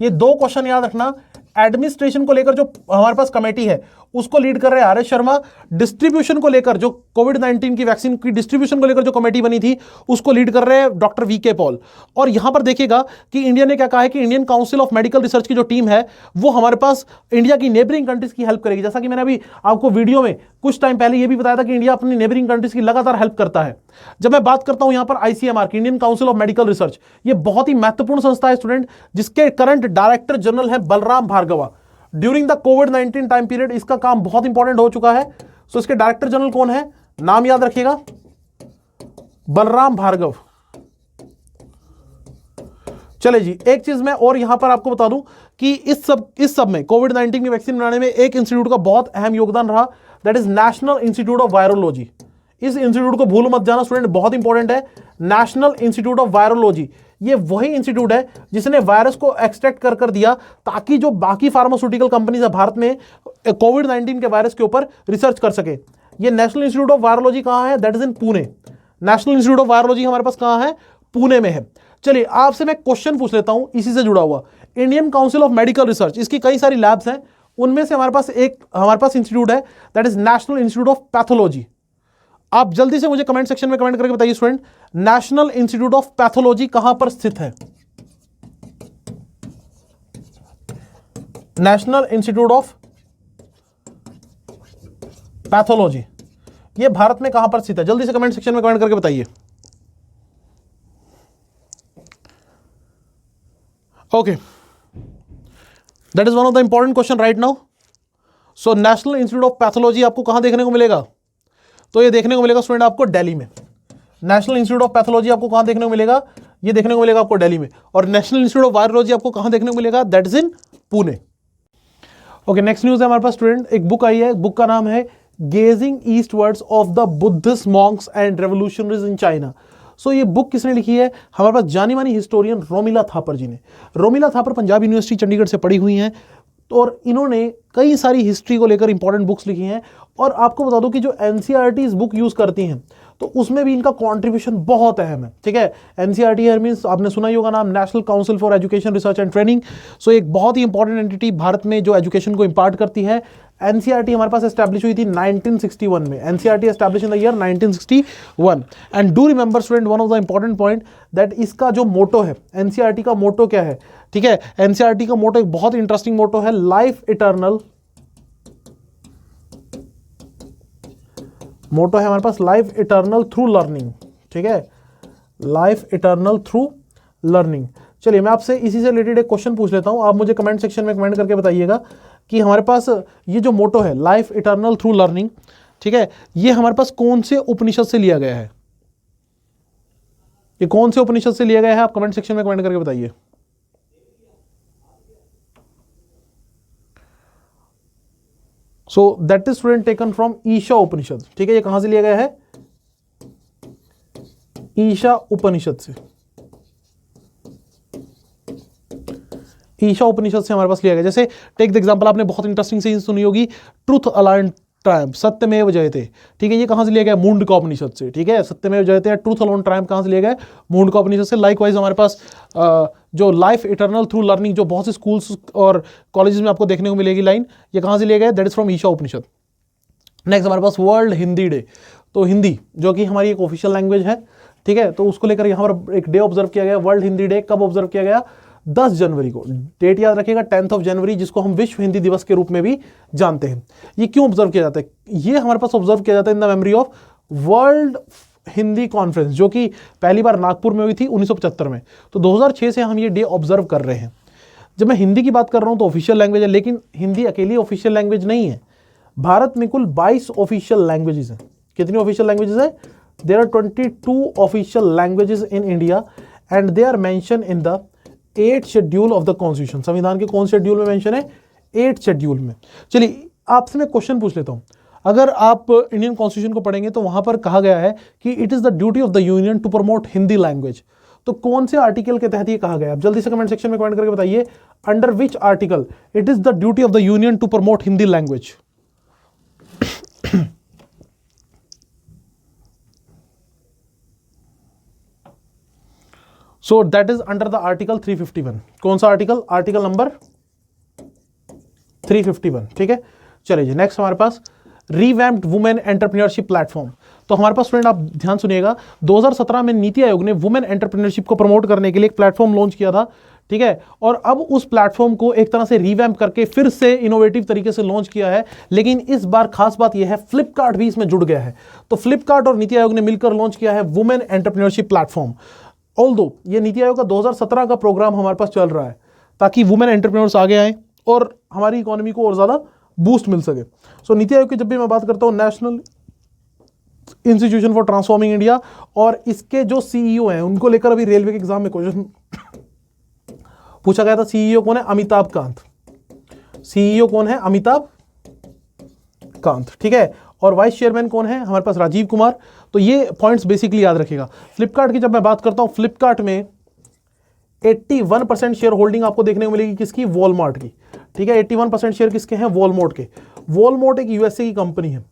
ये दो क्वेश्चन याद रखना, एडमिनिस्ट्रेशन को लेकर जो हमारे पास कमेटी है उसको लीड कर रहे हैं आर.एस. शर्मा। डिस्ट्रीब्यूशन को लेकर जो कोविड-19 की वैक्सीन की डिस्ट्रीब्यूशन को लेकर जो कमेटी बनी थी उसको लीड कर रहे हैं डॉक्टर वी.के. पॉल। और यहां पर देखिएगा कि इंडिया ने क्या कहा है कि Indian council of medical research की जो टीम है वो हमारे पास इंडिया की नेबरिंग कंट्रीज की हेल्प करेगी। जैसा कि मैंने अभी आपको वीडियो में कुछ टाइम पहले ये भी बताया था कि इंडिया अपनी नेबरिंग कंट्रीज की लगातार हेल्प करता है। जब मैं बात करता हूं यहां पर आईसीएमआर की, Indian council of medical research, ये बहुत ही महत्वपूर्ण संस्था है स्टूडेंट, जिसके करंट डायरेक्टर जनरल है Balram Bhargava. During the covid time period इसका काम बहुत इंपॉर्टेंट हो चुका है। सो इसके डायरेक्टर जनरल कौन है? नाम याद रखिएगा, बलराम भार्गव। चले जी, एक चीज मैं और यहां पर आपको बता दूं कि इस सब में कोविड-19 की वैक्सीन बनाने में एक इंस्टीट्यूट का बहुत अहम योगदान रहा, that is national institute of virology. इस इंस्टीट्यूट को भूल मत जाना स्टूडेंट, बहुत इंपॉर्टेंट है। नेशनल इंस्टीट्यूट ऑफ वायरोलॉजी, ये वही इंस्टीट्यूट है जिसने वायरस को एक्सट्रैक्ट कर दिया ताकि जो बाकी फार्मास्यूटिकल कंपनीज है भारत में कोविड-19 के वायरस के ऊपर रिसर्च कर सके। ये नेशनल इंस्टीट्यूट ऑफ वायरोलॉजी कहां है? That is in Pune. National institute of virology हमारे पास कहां है? पुणे में है। चलिए आपसे मैं क्वेश्चन पूछ लेता हूं इसी से जुड़ा हुआ। Indian council of medical research, इसकी कई सारी लैब्स हैं, उनमें से हमारे पास इंस्टीट्यूट है that is national institute of pathology. आप जल्दी से मुझे कमेंट सेक्शन में कमेंट करके बताइए student, national institute of pathology कहां पर स्थित है? नेशनल इंस्टीट्यूट ऑफ पैथोलॉजी ये भारत में कहां पर स्थित है? जल्दी से कमेंट सेक्शन में कमेंट करके बताइए। Okay, that is one of the important question right now. So national institute of pathology आपको कहां देखने को मिलेगा? तो ये देखने को मिलेगा स्टूडेंट आपको दिल्ली में। नेशनल इंस्टीट्यूट ऑफ पैथोलॉजी आपको कहां देखने को मिलेगा? ये देखने को मिलेगा आपको दिल्ली में। और नेशनल इंस्टीट्यूट ऑफ वायरोलॉजी आपको कहां देखने को मिलेगा? That is in Pune. Okay, next news है हमारे पास स्टूडेंट, एक बुक आई है, बुक का नाम है gazing eastwards of the Buddhist monks and revolutionaries in China. So ये बुक किसने लिखी है? हमारे पास जानी मानी हिस्टोरियन रोमिला थापर जी ने। रोमिला थापर पंजाब यूनिवर्सिटी चंडीगढ़ से पढ़ी हुई हैं और इन्होंने कई सारी हिस्ट्री को लेकर इंपॉर्टेंट बुक्स लिखी हैं। और आपको बता दूं कि जो एनसीईआरटी इस बुक यूज करती हैं तो उसमें भी इनका कंट्रीब्यूशन बहुत अहम है। ठीक है, एनसीईआरटी है मींस आपने सुना ही होगा नाम, national council for education research and training. So एक बहुत ही इंपॉर्टेंट एंटिटी भारत में जो एजुकेशन को इंपार्ट करती है। एनसीईआरटी हमारे पास एस्टैब्लिश हुई थी 1961 में। NCERT establish in the year 1961। And do remember student one of the important point that इसका जो मोटो है, एनसीईआरटी का मोटो क्या है? ठीक है, एनसीईआरटी का मोटो एक बहुत इंटरेस्टिंग मोटो है, लाइफ इटर्नल। मोटो है हमारे पास लाइफ इटर्नल थ्रू लर्निंग। ठीक है, लाइफ इटर्नल थ्रू लर्निंग। चलिए मैं आपसे इसी से रिलेटेड एक क्वेश्चन पूछ लेता हूं, आप मुझे कमेंट सेक्शन में कमेंट करके बताइएगा कि हमारे पास ये जो मोटो है लाइफ इटर्नल थ्रू लर्निंग, ठीक है, ये हमारे पास कौन से उपनिषद से लिया गया है? ये कौन से उपनिषद से लिया गया है? आप कमेंट सेक्शन में कमेंट करके बताइए। So that is student taken from Isha Upanishad. ठीक है, ये कहां से लिया गया है? ईशा उपनिषद से। ईशा उपनिषद से हमारे पास लिया गया। जैसे टेक द एग्जांपल, आपने बहुत इंटरेस्टिंग चीज सुनी होगी, ट्रुथ अलाइन ट्रायम्फ, सत्यमेव जयते। ठीक है, ये कहां से लिया गया? मुंडका उपनिषद से। ठीक है, सत्यमेव जयते, ट्रुथ अलोन ट्रायम्फ कहां से लिया गया? मुंडका उपनिषद से। लाइकवाइज हमारे पास जो लाइफ इटर्नल थ्रू लर्निंग जो बहुत से स्कूल्स और कॉलेजेस में आपको देखने को मिलेगी लाइन, ये कहां से लिया गया? That is from Isha Upanishad. Next हमारे पास वर्ल्ड हिंदी डे। तो हिंदी जो कि हमारी एक ऑफिशियल लैंग्वेज है, ठीक है, तो उसको लेकर यहाँ पर एक डे ऑब्जर्व किया गया, वर्ल्ड हिंदी डे। कब ऑब्जर्व किया गया? 10 जनवरी को। डेट याद रखिएगा, 10 जनवरी, जिसको हम विश्व हिंदी दिवस के रूप में भी जानते हैं। ये क्यों ऑब्जर्व किया जाता है? ये हमारे पास ऑब्जर्व किया जाता है इन the memory of world Hindi conference, जो कि पहली बार नागपुर में हुई थी 1975 में। तो 2006 से हम ये डे ऑब्जर्व कर रहे हैं। जब मैं हिंदी की बात कर रहा हूं तो ऑफिशियल लैंग्वेज है, लेकिन हिंदी अकेली ऑफिशियल लैंग्वेज नहीं है। भारत में कुल 22 ऑफिशियल लैंग्वेजेस हैं। कितनी ऑफिशियल लैंग्वेजेस है? There are 22 official languages in India and they are mention in the 8th schedule of the constitution. संविधान के कौन शेड्यूल में मेंशन है? 8th शेड्यूल में। चलिए आपसे मैं क्वेश्चन पूछ लेता हूं, अगर आप इंडियन कॉन्स्टिट्यूशन को पढ़ेंगे तो वहां पर कहा गया है कि it is the duty of the union to promote Hindi language. तो कौन से आर्टिकल के तहत ये कहा गया? आप जल्दी से कमेंट सेक्शन में कमेंट करके बताइए, under which article it is the duty of the union to promote Hindi language? So that is under the article 351। कौन सा आर्टिकल? Article number 351। ठीक है, चलिए जी नेक्स्ट हमारे पास रिवैम्प्ड वुमेन एंटरप्रेन्योरशिप प्लेटफॉर्म। तो हमारे पास फ्रेंड आप ध्यान सुनिएगा, 2017 में नीति आयोग ने वुमेन एंटरप्रेन्योरशिप को प्रमोट करने के लिए एक प्लेटफॉर्म लॉन्च किया था। ठीक है, और अब उस प्लेटफॉर्म को एक तरह से रिवैम्प करके फिर से इनोवेटिव तरीके से लॉन्च किया है। लेकिन इस बार खास बात यह है, फ्लिपकार्ट भी इसमें जुड़ गया है। तो फ्लिपकार्ट और नीति आयोग ने मिलकर लॉन्च किया है वुमेन एंटरप्रेन्योरशिप प्लेटफॉर्म। ऑल्दो ये नीति आयोग का 2017 का प्रोग्राम हमारे पास चल रहा है ताकि वुमेन एंटरप्रेन्योर्स आगे आए और हमारी इकोनॉमी को और ज्यादा बूस्ट मिल सके। सो नीति आयोग की जब भी मैं बात करता हूं, national institution for transforming India, और इसके जो सीईओ हैं उनको लेकर अभी रेलवे के एग्जाम में क्वेश्चन पूछा गया था। सीईओ कौन है? अमिताभ कांत। सीईओ कौन है? अमिताभ कांत। ठीक है, और वाइस चेयरमैन कौन है? हमारे पास राजीव कुमार। तो ये पॉइंट्स बेसिकली याद रखिएगा। फ्लिपकार्ट की जब मैं बात करता हूं, फ्लिपकार्ट में 81% शेयर होल्डिंग आपको देखने को मिलेगी किसकी? वॉलमार्ट की। ठीक है, 81% शेयर किसके हैं? वॉलमार्ट के। वॉलमार्ट एक यूएसए की कंपनी है,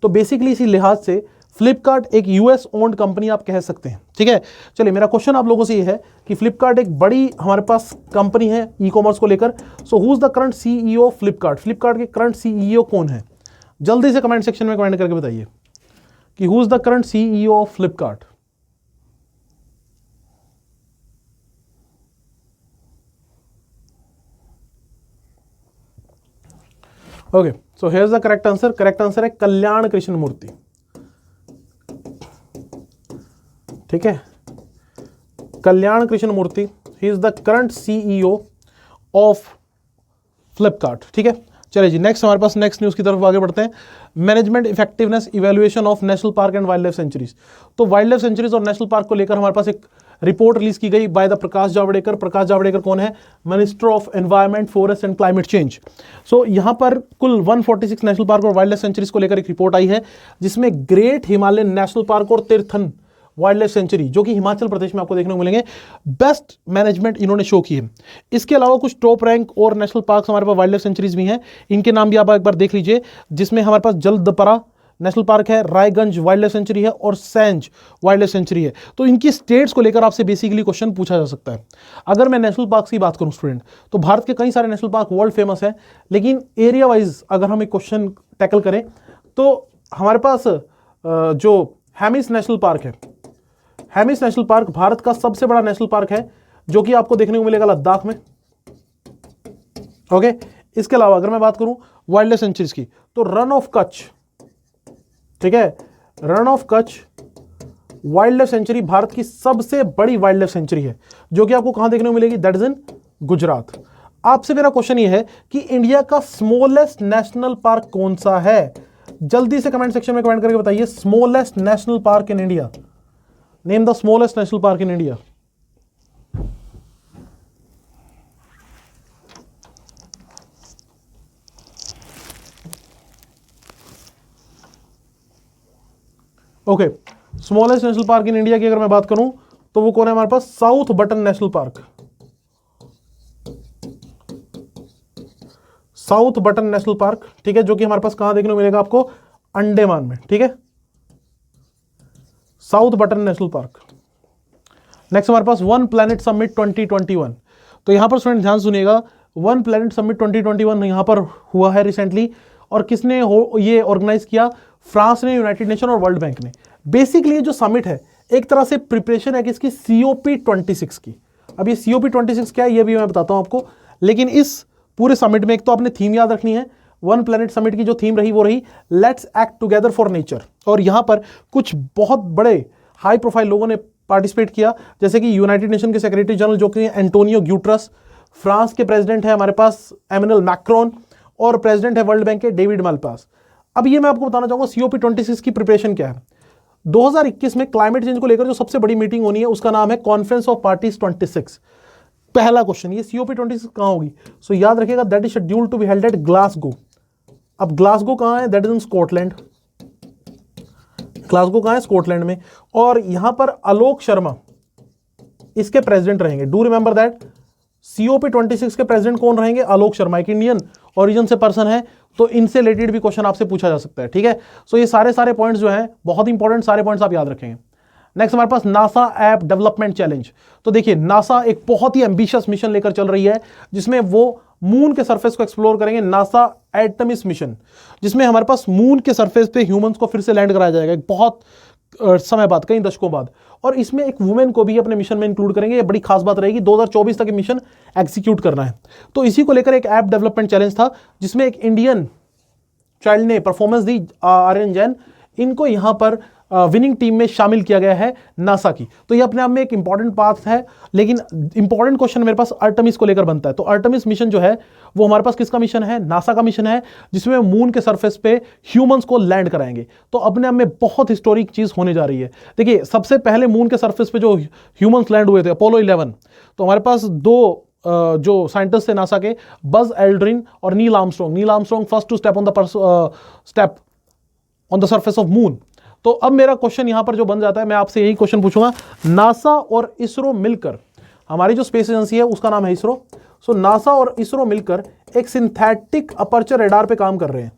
तो बेसिकली इसी लिहाज से फ्लिपकार्ट एक यूएस ओन्ड कंपनी आप कह सकते हैं। ठीक है, चलिए मेरा क्वेश्चन आप लोगों से ये है कि फ्लिपकार्ट एक बड़ी हमारे पास कंपनी है ई कॉमर्स को लेकर। So who is the current CEO of Flipkart? Flipkart के करंट सीईओ कौन है? जल्दी से कमेंट सेक्शन में कमेंट करके बताइए कि who is the current CEO of Flipkart? Okay, so here is the correct answer. Correct answer है कल्याण कृष्ण मूर्ति। ठीक है, Kalyan Krishna Murthy, he is the current CEO of Flipkart. ठीक है, चलिए जी, नेक्स्ट हमारे पास नेक्स्ट न्यूज़ की तरफ आगे बढ़ते हैं। Management effectiveness evaluation of national park and wildlife sanctuaries. तो वाइल्ड लाइफ सेंचुरीज और नेशनल पार्क को लेकर हमारे पास एक रिपोर्ट रिलीज की गई बाय द प्रकाश जावड़ेकर। प्रकाश जावड़ेकर कौन है? Minister of environment, forest and climate change. So यहां पर कुल 146 नेशनल पार्क और वाइल्ड लाइफ सेंचुरीज को लेकर एक रिपोर्ट आई है, जिसमें ग्रेट हिमालयन नेशनल पार्क और तीर्थन वाइल्ड लाइफ सेंचुरी, जो कि हिमाचल प्रदेश में आपको देखने को मिलेंगे, बेस्ट मैनेजमेंट इन्होंने शो की है। इसके अलावा कुछ टॉप रैंक और नेशनल पार्क हमारे पास वाइल्ड लाइफ सेंचुरीज भी हैं, इनके नाम भी आप एक बार देख लीजिए, जिसमें हमारे पास जलदपरा नेशनल पार्क है, रायगंज वाइल्ड लाइफ सेंचुरी है और सैंज वाइल्ड लाइफ सेंचुरी है। तो इनकी स्टेट्स को लेकर आपसे बेसिकली क्वेश्चन पूछा जा सकता है। अगर मैं नेशनल पार्क की बात करूं स्टूडेंट, तो भारत के कई सारे नेशनल पार्क वर्ल्ड फेमस है, लेकिन एरिया वाइज अगर हम एक क्वेश्चन टैकल करें तो हमारे पास जो हेमिस नेशनल पार्क है, हेमिस नेशनल पार्क भारत का सबसे बड़ा नेशनल पार्क है, जो कि आपको देखने को मिलेगा लद्दाख में। ओके, इसके अलावा अगर मैं बात करूं वाइल्ड लाइफ सेंचुरीज की, तो रन ऑफ कच्छ, ठीक है, run of Kutch wild life sanctuary Bharat की सबसे बड़ी वाइल्ड लाइफ सेंचुरी है, जो कि आपको कहां देखने को मिलेगी? दैट इज इन गुजरात। आपसे मेरा क्वेश्चन यह है कि इंडिया का स्मॉलेस्ट नेशनल पार्क कौन सा है? जल्दी से कमेंट सेक्शन में कमेंट करके बताइए, smallest national park in India. Name the smallest national park in India. Okay, smallest national park in India की अगर मैं बात करूं तो वो कौन है हमारे पास? South button national park. South button national park, ठीक है, जो कि हमारे पास कहां देखने को मिलेगा आपको? अंडमान में। ठीक है, south button national park. Next हमारे पास वन प्लैनेट समिट 2021। तो यहां पर स्टूडेंट ध्यान सुनिएगा, वन प्लैनेट समिट 2021 यहां पर हुआ है रिसेंटली, और किसने ये ऑर्गेनाइज किया? फ्रांस ने, यूनाइटेड नेशन और वर्ल्ड बैंक ने। बेसिकली ये जो समिट है एक तरह से प्रिपरेशन है किसकी? COP26 की। अब ये COP26 क्या है ये भी मैं बताता हूं आपको, लेकिन इस पूरे समिट में एक तो आपने थीम याद रखनी है। वन प्लैनेट समिट की जो थीम रही वो रही let's act together for nature, और यहां पर कुछ बहुत बड़े हाई प्रोफाइल लोगों ने पार्टिसिपेट किया, जैसे कि यूनाइटेड नेशन के सेक्रेटरी जनरल जो कि एंटोनियो ग्यूटरस, फ्रांस के प्रेसिडेंट है हमारे पास एमेनुएल मैक्रोन, और प्रेसिडेंट है वर्ल्ड बैंक के डेविड मालपास। अब ये मैं आपको बताना चाहूंगा COP26 की प्रिपरेशन क्या है। 2021 में क्लाइमेट चेंज को लेकर जो सबसे बड़ी मीटिंग होनी है उसका नाम है कॉन्फ्रेंस ऑफ पार्टीज 26। पहला क्वेश्चन, ये COP26 कहां होगी? सो याद रखिएगा, that is scheduled to be held at Glasgow. अब ग्लासगो कहां है? That is in Scotland. Glasgow कहां है? स्कॉटलैंड में। और यहां पर आलोक शर्मा इसके प्रेसिडेंट रहेंगे। डू रिमेंबर दैट, COP26 के प्रेसिडेंट कौन रहेंगे? आलोक शर्मा, एक इंडियन ओरिजिन से पर्सन है, तो इनसे रिलेटेड भी क्वेश्चन आपसे पूछा जा सकता है। ठीक है, सो ये सारे पॉइंट्स जो हैं बहुत इंपॉर्टेंट, सारे पॉइंट्स आप याद रखेंगे। नेक्स्ट हमारे पास नासा ऐप डेवलपमेंट चैलेंज। तो देखिए, नासा एक बहुत ही एम्बिशियस मिशन लेकर चल रही है, जिसमें वो मून के सरफेस को एक्सप्लोर करेंगे। नासा एटमिस मिशन, जिसमें हमारे पास मून के सरफेस पे ह्यूमंस को फिर से लैंड कराया जाएगा एक बहुत समय बाद, कई दशकों बाद, और इसमें एक वुमेन को भी अपने मिशन में इंक्लूड करेंगे। ये बड़ी खास बात रहेगी, 2024 तक मिशन एग्जीक्यूट करना है। तो इसी को लेकर एक ऐप डेवलपमेंट चैलेंज था, जिसमें एक इंडियन चाइल्ड ने परफॉर्मेंस दी, आर्यन जैन। इनको यहां पर विनिंग टीम में शामिल किया गया है नासा की। तो ये अपने आप में एक इंपॉर्टेंट पाथ है, लेकिन इंपॉर्टेंट क्वेश्चन मेरे पास आर्टेमिस को लेकर बनता है। तो आर्टेमिस मिशन जो है वो हमारे पास किसका मिशन है? नासा का मिशन है, जिसमें मून के सरफेस पे ह्यूमंस को लैंड कराएंगे। तो अपने आप में बहुत हिस्टोरिक चीज होने जा रही है। देखिए, सबसे पहले मून के सरफेस पे जो ह्यूमंस लैंड हुए थे, अपोलो 11, तो हमारे पास दो जो साइंटिस्ट थे नासा के, बज एल्ड्रिन और Neil Armstrong. Neil Armstrong first to step on the surface of moon. तो अब मेरा क्वेश्चन यहां पर जो बन जाता है, मैं आपसे यही क्वेश्चन पूछूंगा, नासा और इसरो मिलकर, हमारी जो स्पेस एजेंसी है उसका नाम है इसरो, सो नासा और इसरो मिलकर एक सिंथेटिक अपर्चर रेडार पे काम कर रहे हैं।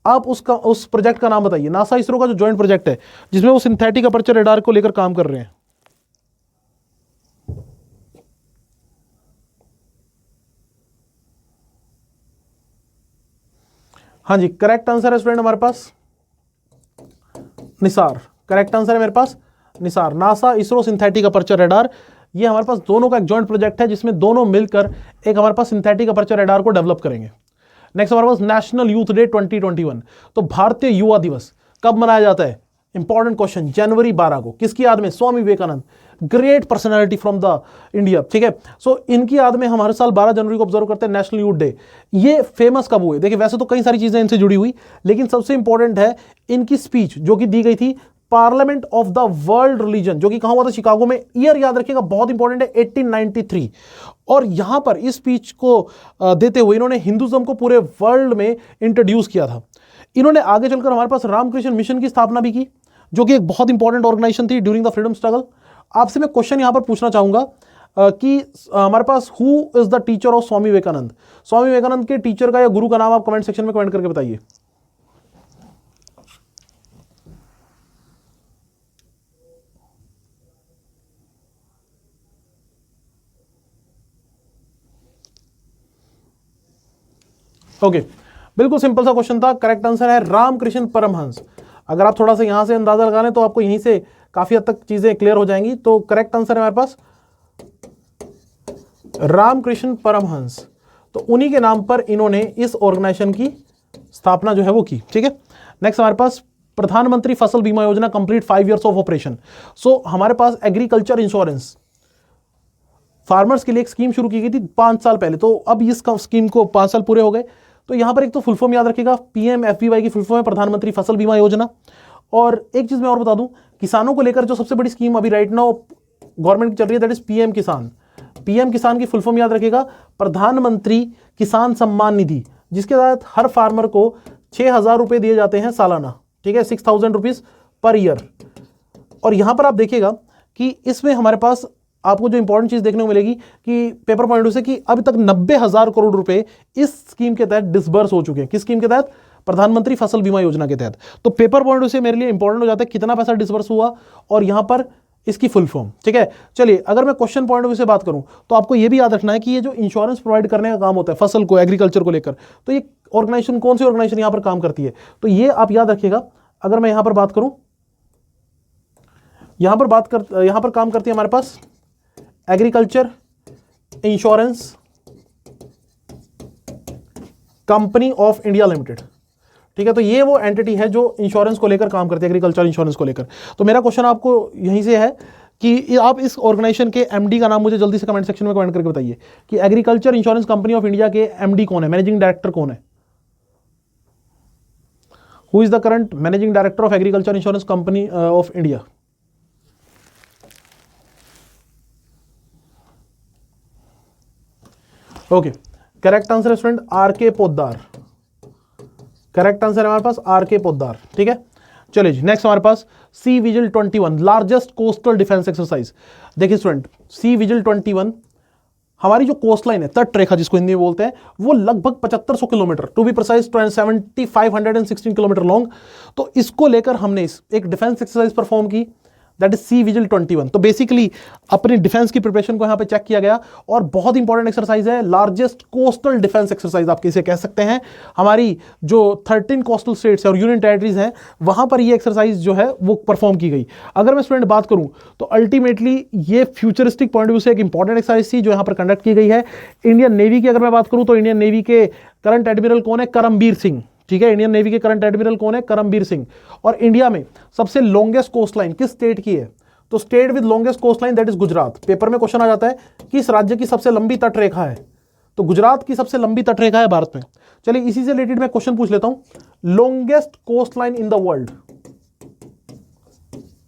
आप उस प्रोजेक्ट का नाम बताइए। नासा इसरो का जो ज्वाइंट प्रोजेक्ट है, जिसमें वो सिंथेटिक अपर्चर रेडार को लेकर काम कर रहे हैं। हाँ जी, करेक्ट आंसर है स्टूडेंट हमारे पास निसार। करेक्ट आंसर है मेरे पास NISAR. NASA ISRO synthetic aperture radar, ये हमारे पास दोनों का एक जॉइंट प्रोजेक्ट है, जिसमें दोनों मिलकर एक हमारे पास सिंथेटिक अपर्चर रेडार को डेवलप करेंगे। नेक्स्ट हमारे पास नेशनल यूथ डे 2021। तो भारतीय युवा दिवस कब मनाया जाता है? इंपॉर्टेंट क्वेश्चन, जनवरी 12 को किसकी याद में? Swami Vivekananda, great personality from the India, ठीक है। सो इनकी याद में हम हर साल 12 जनवरी को ऑब्जर्व करते हैं नेशनल यूथ डे। ये फेमस कब हुए? देखिए वैसे तो कई सारी चीजें इनसे जुड़ी हुई, लेकिन सबसे इंपॉर्टेंट है इनकी स्पीच जो कि दी गई थी parliament of the world religion, जो कि कहां हुआ था? शिकागो में। ईयर याद रखिएगा, बहुत इंपॉर्टेंट है, 1893। और यहां पर इस स्पीच को देते हुए इन्होंने हिंदुज्म को पूरे वर्ल्ड में इंट्रोड्यूस किया था। इन्होंने आगे चलकर हमारे पास रामकृष्ण मिशन की स्थापना भी की, जो कि एक बहुत इंपॉर्टेंट ऑर्गेनाइजेशन थी ड्यूरिंग द फ्रीडम स्ट्रगल। आपसे मैं क्वेश्चन यहां पर पूछना चाहूंगा कि हमारे पास who is the teacher of Swami Vivekananda? Swami Vivekananda के टीचर का या गुरु का नाम आप कमेंट सेक्शन में कमेंट करके बताइए। ओके, बिल्कुल सिंपल सा क्वेश्चन था। करेक्ट आंसर है रामकृष्ण परमहंस। अगर आप थोड़ा सा यहां से अंदाजा लगा लें तो आपको यहीं से काफी हद तक चीजें क्लियर हो जाएंगी। तो करेक्ट आंसर है हमारे पास रामकृष्ण परमहंस। तो उन्हीं के नाम पर इन्होंने इस ऑर्गेनाइजेशन की स्थापना जो है वो की, ठीक है। नेक्स्ट हमारे पास प्रधानमंत्री फसल बीमा योजना कंप्लीट 5 इयर्स ऑफ ऑपरेशन। सो हमारे पास एग्रीकल्चर इंश्योरेंस फार्मर्स के लिए एक स्कीम शुरू की गई थी 5 साल पहले। तो अब इस स्कीम को 5 साल पूरे हो गए। तो यहां पर एक तो फुल फॉर्म याद रखिएगा, PMFBY की फुल फॉर्म है प्रधानमंत्री फसल बीमा योजना। और एक चीज मैं और बता दूं, किसानों को लेकर जो सबसे बड़ी स्कीम अभी राइट नाउ गवर्नमेंट की चल रही है, दैट इज PM किसान। PM किसान की फुल फॉर्म याद रखिएगा, प्रधानमंत्री किसान सम्मान निधि, जिसके तहत हर फार्मर को 6,000 रुपए दिए जाते हैं सालाना, ठीक है, 6,000 रुपीज पर ईयर। और यहां पर आप देखिएगा कि इसमें हमारे पास आपको जो इंपॉर्टेंट चीज देखने को मिलेगी कि पेपर पॉइंट से कि अभी तक 90,000 करोड़ रुपए इस स्कीम के तहत डिसबर्स हो चुके हैं। किस स्कीम के तहत? प्रधानमंत्री फसल बीमा योजना के तहत। तो पेपर पॉइंट से मेरे लिए इंपॉर्टेंट हो जाता है कितना पैसा डिसबर्स हुआ और यहां पर इसकी फुल फॉर्म, ठीक है। चलिए, अगर मैं क्वेश्चन पॉइंट ऑफ व्यू से बात करूं तो आपको यह भी याद रखना है कि ये जो इंश्योरेंस प्रोवाइड करने का काम होता है फसल को, एग्रीकल्चर को लेकर, तो ये ऑर्गेनाइजेशन कौन सी ऑर्गेनाइजेशन यहां पर काम करती है? तो ये आप याद रखिएगा। अगर मैं यहां पर बात करूं, यहां पर काम करती है हमारे पास agriculture insurance company of India limited, ठीक है। तो ये वो एंटिटी है जो इंश्योरेंस को लेकर काम करती है, एग्रीकल्चर इंश्योरेंस को लेकर। तो मेरा क्वेश्चन आपको यहीं से है कि आप इस ऑर्गेनाइजेशन के MD का नाम मुझे जल्दी से कमेंट सेक्शन में कमेंट करके बताइए कि agriculture insurance company of India के MD कौन है, मैनेजिंग डायरेक्टर कौन है? Who is the current managing director of agriculture insurance company of India? Okay, correct answer है student RK Poddar. Correct answer है हमारे पास RK पोद्दार, ठीक है। चलिए जी, नेक्स्ट हमारे पास sea vigil 21 largest coastal defence exercise. देखिए स्टूडेंट, सी विजिल 21 हमारी जो कोस्ट लाइन है, तट रेखा जिसको हिंदी में बोलते हैं, वो लगभग 7500 kilometre, to be precise 7516 kilometre long. तो इसको लेकर हमने एक डिफेंस एक्सरसाइज परफॉर्म की, दैट इज सी विजिल 21। तो बेसिकली अपनी डिफेंस की प्रिपरेशन को यहां पे चेक किया गया और बहुत इंपॉर्टेंट एक्सरसाइज है, लार्जेस्ट कोस्टल डिफेंस एक्सरसाइज आप इसे कह सकते हैं। हमारी जो 13 कोस्टल स्टेट्स और यूनियन टेरिटरीज हैं, वहां पर ये एक्सरसाइज जो है वो परफॉर्म की गई। अगर मैं स्टूडेंट बात करूं तो अल्टीमेटली ये फ्यूचरिस्टिक पॉइंट ऑफ व्यू से एक इंपॉर्टेंट एक्सरसाइज थी जो यहां पर कंडक्ट की गई है। इंडियन नेवी की अगर मैं बात करूं तो इंडियन नेवी के करंट एडमिरल कौन है? करमबीर सिंह, ठीक है। इंडियन नेवी के करंट एडमिरल कौन है? करमबीर सिंह। और इंडिया में सबसे लॉन्गेस्ट कोस्ट लाइन किस स्टेट की है? तो state with longest coast line that is Gujarat. Paper में क्वेश्चन आ जाता है कि इस राज्य की सबसे लंबी तट रेखा है, तो गुजरात की सबसे लंबी तट रेखा है भारत में। चलिए इसी से रिलेटेड मैं क्वेश्चन पूछ लेता हूं, longest coast line in the world,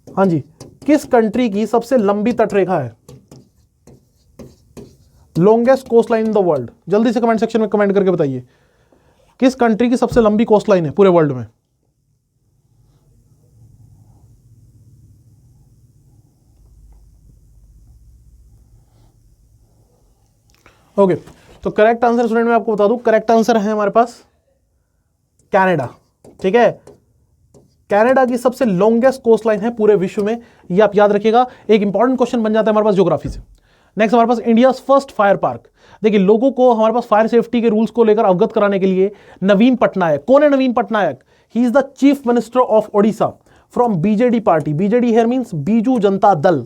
हाँ जी, किस कंट्री की सबसे लंबी तट रेखा है? Longest coast line in the world, जल्दी से कमेंट सेक्शन में कमेंट करके बताइए किस कंट्री की सबसे लंबी कोस्ट लाइन है पूरे वर्ल्ड में? ओके, तो करेक्ट आंसर स्टूडेंट मैं आपको बता दूं, करेक्ट आंसर है हमारे पास कनाडा, ठीक है। कनाडा की सबसे लॉन्गेस्ट कोस्ट लाइन है पूरे विश्व में, ये आप याद रखिएगा। एक इंपॉर्टेंट क्वेश्चन बन जाता है हमारे पास ज्योग्राफी से। नेक्स्ट हमारे पास इंडिया फर्स्ट फायर पार्क। देखिए लोगों को हमारे पास फायर सेफ्टी के रूल्स को लेकर अवगत कराने के लिए नवीन पटनायक, कौन है Naveen Patnaik? He is the chief minister of Odisha from BJD party. BJD here means Biju Janata Dal,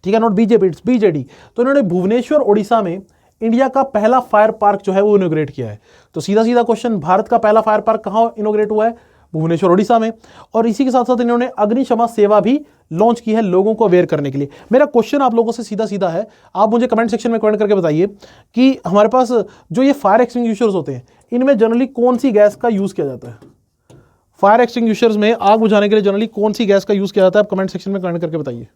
ठीक है, नॉट बीजेपी, इट्स BJD। तो इन्होंने भुवनेश्वर ओडिशा में इंडिया का पहला फायर पार्क जो है वो इनोग्रेट किया है। तो सीधा सीधा क्वेश्चन, भारत का पहला फायर पार्क कहां इनोग्रेट हुआ है? भुवनेश्वर ओडिशा में। और इसी के साथ साथ इन्होंने अग्निशमन सेवा भी लॉन्च की है लोगों को अवेयर करने के लिए। मेरा क्वेश्चन आप लोगों से सीधा सीधा है, आप मुझे कमेंट सेक्शन में कमेंट करके बताइए कि हमारे पास जो ये फायर एक्सटिंग्विशर्स होते हैं इनमें जनरली कौन सी गैस का यूज किया जाता है? फायर एक्सटिंग्विशर्स में आग बुझाने के लिए जनरली कौन सी गैस का यूज किया जाता है? आप कमेंट सेक्शन में कमेंट करके बताइए।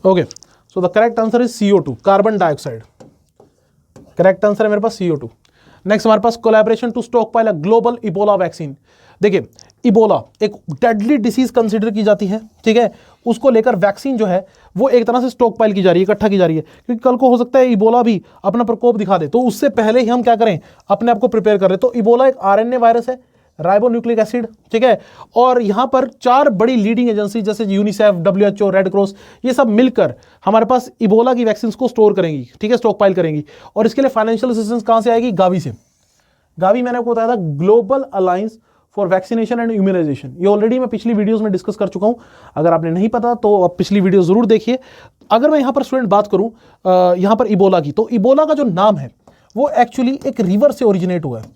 Okay, so the correct answer is CO2, carbon dioxide. Correct answer है मेरे पास CO2। नेक्स्ट हमारे पास collaboration to stockpile a global ebola vaccine. देखिए, इबोला एक डेडली डिसीज कंसीडर की जाती है, ठीक है, उसको लेकर वैक्सीन जो है वो एक तरह से स्टॉक पाइल की जा रही है, इकट्ठा की जा रही है, क्योंकि कल को हो सकता है इबोला भी अपना प्रकोप दिखा दे, तो उससे पहले ही हम क्या करें, अपने आप को प्रिपेयर कर रहे। तो इबोला एक RNA वायरस है, राइबोन्यूक्लिक एसिड, ठीक है, और यहां पर 4 बड़ी लीडिंग एजेंसी जैसे यूनिसेफ, WHO, रेड क्रॉस, ये सब मिलकर हमारे पास इबोला की वैक्सीन को स्टोर करेंगी, ठीक है, स्टॉक पाइल करेंगी। और इसके लिए फाइनेंशियल असिस्टेंस कहां से आएगी? गावी से। गावी मैंने आपको बताया था, global alliance for vaccination and immunisation. ये ऑलरेडी मैं पिछली वीडियोस में डिस्कस कर चुका हूं, अगर आपने नहीं पता तो आप पिछली वीडियो जरूर देखिए। अगर मैं यहां पर स्टूडेंट बात करूं यहां पर इबोला की, तो इबोला का जो नाम है वो एक्चुअली एक रिवर से ओरिजिनेट हुआ है।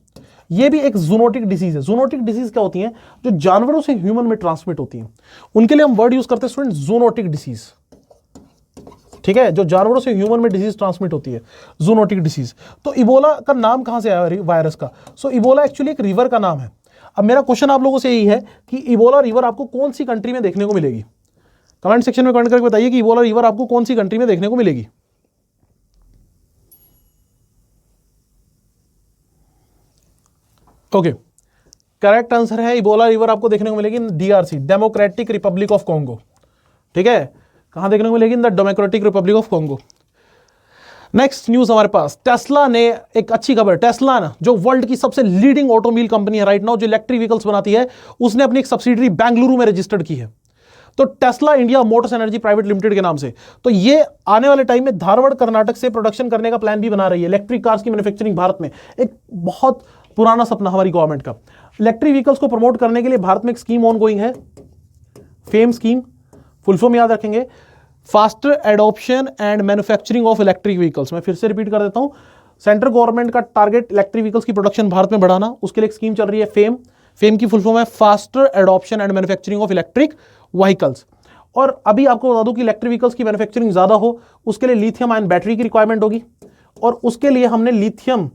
ये भी एक जूनोटिक डिसीज है। जूनोटिक डिसीज क्या होती है? जो जानवरों से ह्यूमन में ट्रांसमिट होती है, उनके लिए हम वर्ड यूज करते हैं स्टूडेंट जूनोटिक डिसीज, ठीक है, जो जानवरों से ह्यूमन में डिसीज ट्रांसमिट होती है, जूनोटिक डिसीज। तो इबोला का नाम कहां से आया वायरस का? सो इबोला एक्चुअली एक रिवर का नाम है। अब मेरा क्वेश्चन आप लोगों से यही है कि इबोला रिवर आपको कौन सी कंट्री में देखने को मिलेगी? कमेंट सेक्शन में कमेंट करके बताइए कि इबोला रिवर आपको कौन सी कंट्री में देखने को मिलेगी। ओके, करेक्ट आंसर है इबोला रिवर आपको देखने को मिलेगी DRC, democratic Republic of Congo, ठीक है, कहां देखने को मिलेगी? In the democratic Republic of Congo. Next news हमारे पास, टेस्ला ने एक अच्छी खबर, टेस्ला ना जो वर्ल्ड की सबसे लीडिंग ऑटोमोबाइल कंपनी है राइट नाउ, जो इलेक्ट्रिक व्हीकल्स बनाती है, उसने अपनी एक सब्सिडरी बेंगलुरु में रजिस्टर्ड की है, तो Tesla India Motors energy private limited के नाम से। तो ये आने वाले टाइम में धारवाड़ कर्नाटक से प्रोडक्शन करने का प्लान भी बना रही है, इलेक्ट्रिक कार्स की मैन्युफैक्चरिंग भारत में। एक बहुत पुराना सपना हमारी गवर्नमेंट का। इलेक्ट्रिक व्हीकल्स को प्रमोट करने के लिए भारत में एक स्कीम ऑन गोइंग है, फेम स्कीम, फुल फॉर्म याद रखेंगे, faster adoption and manufacturing of electric vehicles. मैं फिर से रिपीट कर देता हूं, सेंट्रल गवर्नमेंट का टारगेट इलेक्ट्रिक व्हीकल्स की प्रोडक्शन भारत में बढ़ाना, उसके लिए एक स्कीम चल रही है फेम। फेम की फुल फॉर्म है faster adoption and manufacturing of electric vehicles. और अभी आपको बता दूं कि इलेक्ट्रिक व्हीकल्स की मैन्युफैक्चरिंग ज्यादा हो, उसके लिए लिथियम आयन बैटरी की रिक्वायरमेंट होगी, और उसके लिए हमने लिथियम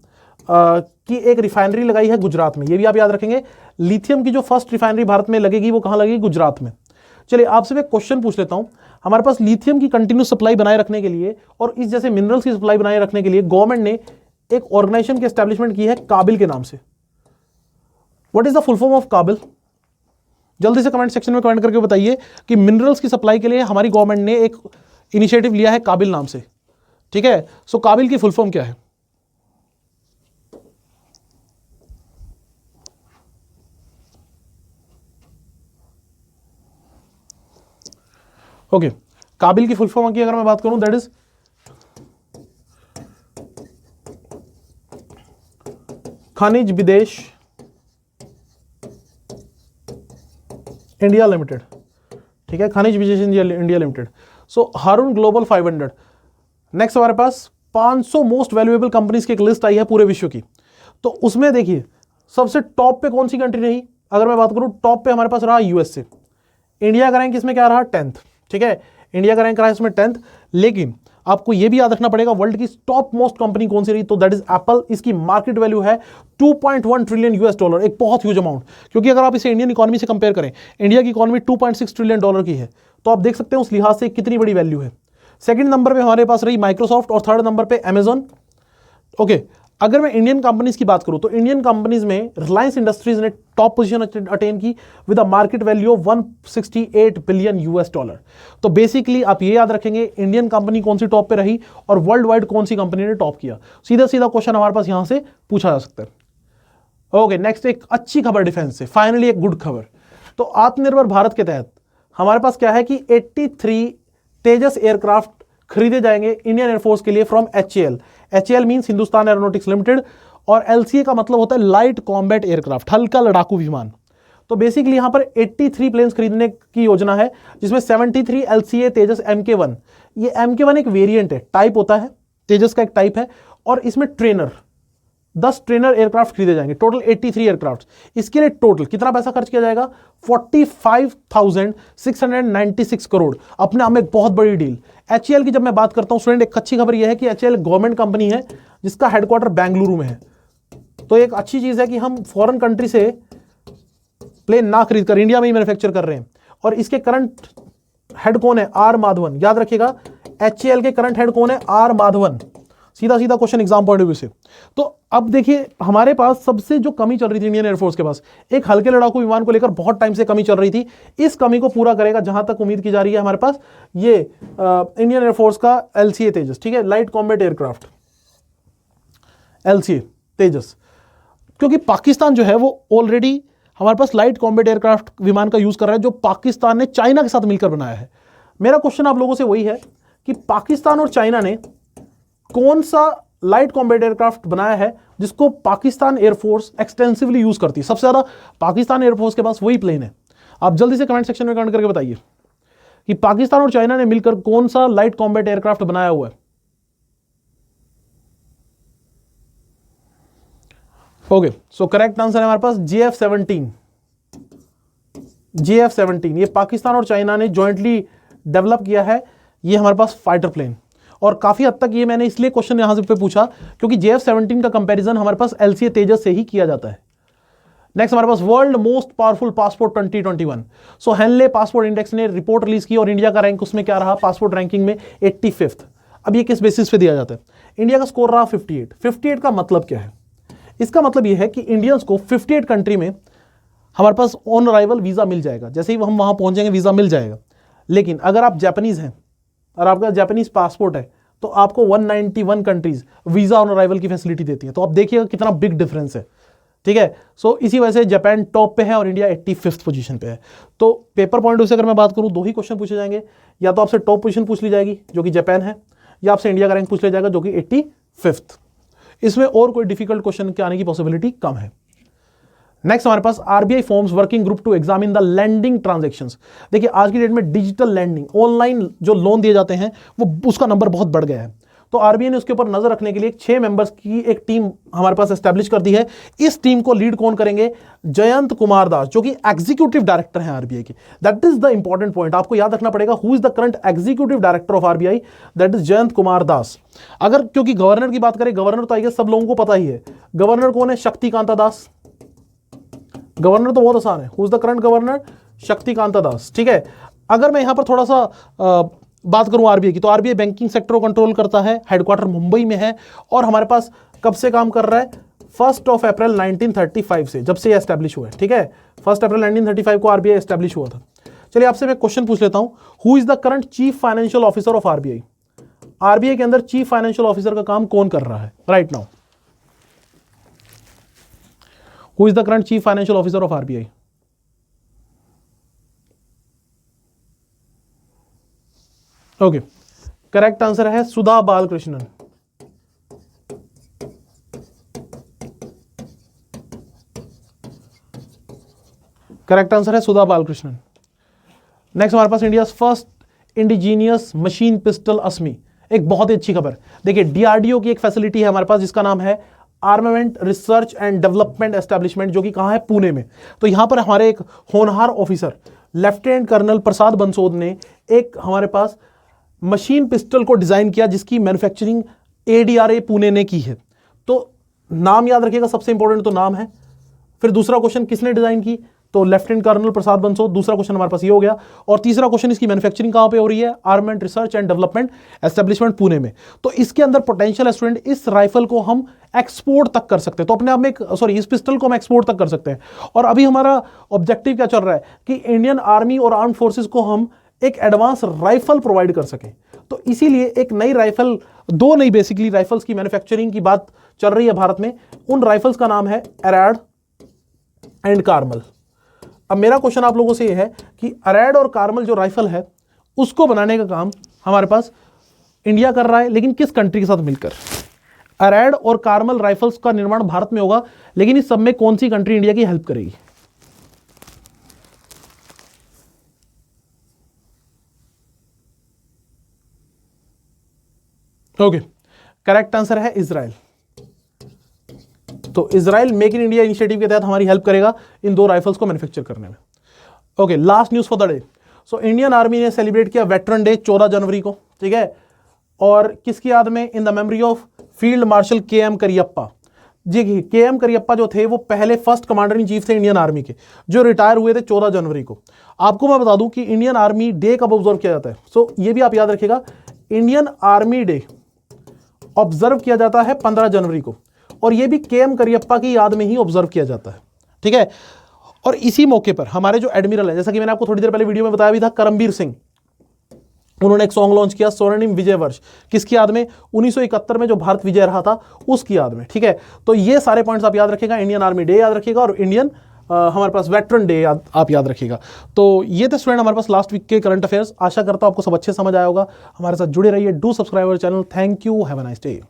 की एक रिफाइनरी लगाई है गुजरात में। ये भी आप याद रखेंगे, लिथियम की जो फर्स्ट रिफाइनरी भारत में लगेगी वो कहां लगेगी? गुजरात में। चलिए आपसे मैं क्वेश्चन पूछ लेता हूं, हमारे पास लिथियम की कंटिन्यूस सप्लाई बनाए रखने के लिए और इस जैसे मिनरल्स की सप्लाई बनाए रखने के लिए गवर्नमेंट ने एक ऑर्गेनाइजेशन की एस्टैब्लिशमेंट की है काबिल के नाम से। What is the full form of काबिल? जल्दी से कमेंट सेक्शन में कमेंट करके बताइए कि मिनरल्स की सप्लाई के लिए हमारी गवर्नमेंट ने एक इनिशिएटिव लिया है काबिल नाम से, ठीक है। सो काबिल की फुल फॉर्म क्या है? ओके, काबिल की फुल फॉर्म की अगर मैं बात करूं, दैट इज खनिज विदेश इंडिया लिमिटेड, ठीक है, खनिज विदेश इंडिया लिमिटेड। सो हारून ग्लोबल 500। नेक्स्ट हमारे पास 500 मोस्ट वैल्यूएबल कंपनीज की एक लिस्ट आई है पूरे विश्व की, तो उसमें देखिए सबसे टॉप पे कौन सी कंट्री रही? अगर मैं बात करूं टॉप पे हमारे पास रहा USA। इंडिया का रैंक इसमें क्या रहा? 10th, ठीक है, इंडिया का रैंक रहा इसमें 10th। लेकिन आपको यह भी याद रखना पड़ेगा वर्ल्ड की टॉप मोस्ट कंपनी कौन सी रही, तो दैट इज एप्पल। इसकी मार्केट वैल्यू है $2.1 ट्रिलियन, एक बहुत ह्यूज अमाउंट, क्योंकि अगर आप इसे इंडियन इकोनॉमी से कंपेयर करें, इंडिया की इकोनॉमी $2.6 ट्रिलियन की है, तो आप देख सकते हैं उस लिहाज से कितनी बड़ी वैल्यू है। सेकंड नंबर पे हमारे पास रही माइक्रोसॉफ्ट और थर्ड नंबर पे अमेजॉन। ओके, अगर मैं इंडियन कंपनीज की बात करूं तो इंडियन कंपनीज में रिलायंस इंडस्ट्रीज ने टॉप पोजीशन अटेन की with a market value of $168 billion. तो बेसिकली आप ये याद रखेंगे इंडियन कंपनी कौन सी टॉप पे रही और वर्ल्ड वाइड कौन सी कंपनी ने टॉप किया। सीधा सीधा क्वेश्चन हमारे पास यहां से पूछा जा सकता है। ओके, नेक्स्ट एक अच्छी खबर डिफेंस से, फाइनली एक गुड खबर। तो आत्मनिर्भर भारत के तहत हमारे पास क्या है कि 83 तेजस एयरक्राफ्ट खरीदे जाएंगे इंडियन एयरफोर्स के लिए from HAL। HAL means Hindustan aeronautics limited, और LCA का मतलब होता है लाइट कॉम्बैट एयरक्राफ्ट, हल्का लड़ाकू विमान। तो बेसिकली यहां पर 83 प्लेन्स खरीदने की योजना है, जिसमें 73 LCA तेजस MK1, ये MK1 एक वेरिएंट है, टाइप होता है, तेजस का एक टाइप है, और इसमें 10 ट्रेनर एयरक्राफ्ट खरीदे जाएंगे, टोटल 83 एयरक्राफ्ट। इसके लिए टोटल कितना पैसा खर्च किया जाएगा? 45,696 करोड़। अपने आप में एक बहुत बड़ी डील। HAL की जब मैं बात करता हूं स्टूडेंट, एक अच्छी खबर यह है कि HAL गवर्नमेंट कंपनी है जिसका हेडक्वार्टर बेंगलुरु में है। तो एक अच्छी चीज है कि हम फॉरेन कंट्री से प्लेन ना खरीद कर इंडिया में ही मैन्युफैक्चर कर रहे हैं। और इसके करंट हेड कौन है? आर माधवन। याद रखिएगा, HAL के करंट हेड कौन है? आर माधवन। सीधा सीधा question exam point of view से। तो अब देखिए, हमारे पास सबसे जो कमी चल रही थी इंडियन एयरफोर्स के पास, एक हल्के लड़ाकू विमान को लेकर बहुत टाइम से कमी चल रही थी। इस कमी को पूरा करेगा जहां तक उम्मीद की जा रही है हमारे पास ये इंडियन एयरफोर्स का LCA तेजस, ठीक है, लाइट कॉम्बैट एयरक्राफ्ट, LCA तेजस। क्योंकि पाकिस्तान जो है वो ऑलरेडी हमारे पास लाइट कॉम्बैट एयरक्राफ्ट विमान का यूज कर रहा है, जो पाकिस्तान ने चाइना के साथ मिलकर बनाया है। मेरा क्वेश्चन आप लोगों से वही है कि पाकिस्तान और चाइना ने कौन सा लाइट कॉम्बैट एयरक्राफ्ट बनाया है जिसको पाकिस्तान एयरफोर्स एक्सटेंसिवली यूज करती है? सबसे ज्यादा पाकिस्तान एयरफोर्स के पास वही प्लेन है। आप जल्दी से कमेंट सेक्शन में कमेंट करके बताइए कि पाकिस्तान और चाइना ने मिलकर कौन सा लाइट कॉम्बैट एयरक्राफ्ट बनाया हुआ है। ओके, सो करेक्ट आंसर है हमारे पास JF-17। JF-17 ये पाकिस्तान और चाइना ने जॉइंटली डेवलप किया है। ये हमारे पास फाइटर प्लेन, और काफी हद तक ये मैंने इसलिए क्वेश्चन यहां से पे पूछा क्योंकि JF-17 का कंपैरिजन हमारे पास LCA तेजस से ही किया जाता है। नेक्स्ट हमारे पास वर्ल्ड मोस्ट पावरफुल पासपोर्ट 2021। सो हेनले पासपोर्ट इंडेक्स ने रिपोर्ट रिलीज की और इंडिया का रैंक उसमें क्या रहा? पासपोर्ट रैंकिंग में 85th। अब ये किस बेसिस पे दिया जाता है? इंडिया का स्कोर रहा 58। 58 का मतलब क्या है? इसका मतलब यह है कि इंडियंस को 58 कंट्री में हमारे पास ऑन अराइवल वीजा मिल जाएगा। जैसे ही हम वहां पहुंचेंगे वीजा मिल जाएगा। लेकिन अगर आप जापानीज हैं और आपका जापानीज पासपोर्ट है तो आपको 191 कंट्रीज वीजा ऑन अराइवल की फैसिलिटी देती है। तो आप देखिएगा कितना बिग डिफरेंस है, ठीक है। सो इसी वजह से जापान टॉप पे है और इंडिया 85th पोजीशन पे है। तो पेपर पॉइंट से अगर मैं बात करूं, 2 ही क्वेश्चन पूछे जाएंगे, या तो आपसे टॉप पोजीशन पूछ ली जाएगी जो कि जापान है, या आपसे इंडिया का रैंक पूछ लिया जाएगा जो कि 85th। इसमें और कोई डिफिकल्ट क्वेश्चन के आने की पॉसिबिलिटी कम है। नेक्स्ट हमारे पास RBI forms working group to examine the lending transactions. देखिए आज की डेट में डिजिटल लैंडिंग, ऑनलाइन जो लोन दिए जाते हैं वो उसका नंबर बहुत बढ़ गया है। तो RBI ने उसके ऊपर नजर रखने के लिए 6 मेंबर्स की एक टीम हमारे पास एस्टैब्लिश कर दी है। इस टीम को लीड कौन करेंगे? जयंत कुमार दास, जो कि एग्जीक्यूटिव डायरेक्टर हैं RBI के। That is the important point, आपको याद रखना पड़ेगा। Who is the current executive director of RBI? That is Jayant Kumar Das. अगर क्योंकि गवर्नर की बात करें, गवर्नर तो आइए सब लोगों को पता ही है। गवर्नर कौन है? शक्तिकांता दास। गवर्नर तो बहुत आसान है। Who is the current governor? Shaktikanta Das, ठीक है। अगर मैं यहां पर थोड़ा सा बात करूं RBI की, तो RBI बैंकिंग सेक्टर को कंट्रोल करता है, हेडक्वार्टर मुंबई में है, और हमारे पास कब से काम कर रहा है? 1 अप्रैल 1935 से, जब से ये एस्टैब्लिश हुआ है, ठीक है। 1 अप्रैल 1935 को RBI एस्टैब्लिश हुआ था। चलिए आपसे मैं क्वेश्चन पूछ लेता हूं, who is the current chief financial officer of RBI? RBI के अंदर चीफ फाइनेंशियल ऑफिसर का काम कौन कर रहा है right now? Who is the current chief financial officer of RBI? Okay, correct answer है सुधा बालकृष्णन। करेक्ट आंसर है सुधा बालकृष्णन। नेक्स्ट हमारे पास India first indigenous machine pistol Asmi. एक बहुत ही अच्छी खबर। देखिए DRDO की एक फैसिलिटी है हमारे पास जिसका नाम है armament research and development establishment, जो कि कहां है? पुणे में। तो यहां पर हमारे एक होनहार ऑफिसर लेफ्टिनेंट कर्नल प्रसाद बंसोद ने एक हमारे पास मशीन पिस्टल को डिजाइन किया जिसकी मैन्युफैक्चरिंग ADRA पुणे ने की है। तो नाम याद रखिएगा, सबसे इंपॉर्टेंट तो नाम है। फिर दूसरा क्वेश्चन किसने डिजाइन की? तो लेफ्टिनेंट कर्नल प्रसाद बंसोद। दूसरा क्वेश्चन हमारे पास ये हो गया। और तीसरा क्वेश्चन, इसकी मैन्युफैक्चरिंग कहां पे हो रही है? Armament research and development establishment Pune में। तो इसके अंदर पोटेंशियल स्टूडेंट, इस राइफल को हम एक्सपोर्ट तक कर सकते हैं। तो अपने आप में इस पिस्टल को हम एक्सपोर्ट तक कर सकते हैं। और अभी हमारा ऑब्जेक्टिव क्या चल रहा है कि इंडियन आर्मी और आर्म्ड फोर्सेस को हम एक एडवांस राइफल प्रोवाइड कर सकें। तो इसीलिए एक नई राइफल, 2 नई बेसिकली राइफल्स की मैन्युफैक्चरिंग की बात चल रही है भारत में। उन राइफल्स का नाम है एरैड एंड कार्मल। अब मेरा क्वेश्चन आप लोगों से यह है कि एरैड और कार्मल जो राइफल है उसको बनाने का काम हमारे पास इंडिया कर रहा है, लेकिन किस कंट्री के साथ मिलकर? एरैड और कार्मल राइफल्स का निर्माण भारत में होगा, लेकिन इस सब में कौन सी कंट्री इंडिया की हेल्प करेगी? ओके, करेक्ट आंसर है इजराइल। तो Israel make in India initiative के तहत हमारी हेल्प करेगा इन 2 राइफल्स को मैन्युफैक्चर करने में। Okay, last news for the day. So Indian army ने सेलिब्रेट किया वेटरन डे 14 जनवरी को, ठीक है, और किसकी याद में? In the memory of field marshal K M. Cariappa ji. K M. Cariappa जो थे वो पहले फर्स्ट कमांडर इन चीफ थे इंडियन आर्मी के, जो रिटायर हुए थे 14 जनवरी को। आपको मैं बता दूं कि इंडियन आर्मी डे कब ऑब्जर्व किया जाता है। सो ये भी आप याद रखिएगा, इंडियन आर्मी डे ऑब्जर्व किया जाता है 15 जनवरी को, और ये भी के.एम. करियप्पा की याद में ही ऑब्जर्व किया जाता है, ठीक है। और इसी मौके पर हमारे जो एडमिरल है, जैसा कि मैंने आपको थोड़ी देर पहले वीडियो में बताया भी था, करमबीर सिंह, उन्होंने एक सॉन्ग लॉन्च किया स्वर्णिम विजय वर्ष, किसकी याद में? 1971 में जो भारत विजय रहा था उसकी याद में, ठीक है। तो ये सारे पॉइंट्स आप याद रखिएगा, इंडियन आर्मी डे याद रखिएगा और इंडियन हमारे पास वेटरन डे आप याद रखिएगा। तो ये थे स्टूडेंट हमारे पास लास्ट वीक के करंट अफेयर्स। आशा करता हूं आपको सब अच्छे समझ आया होगा। हमारे साथ जुड़े रहिए, do subscribe our channel. Thank you, have a nice day.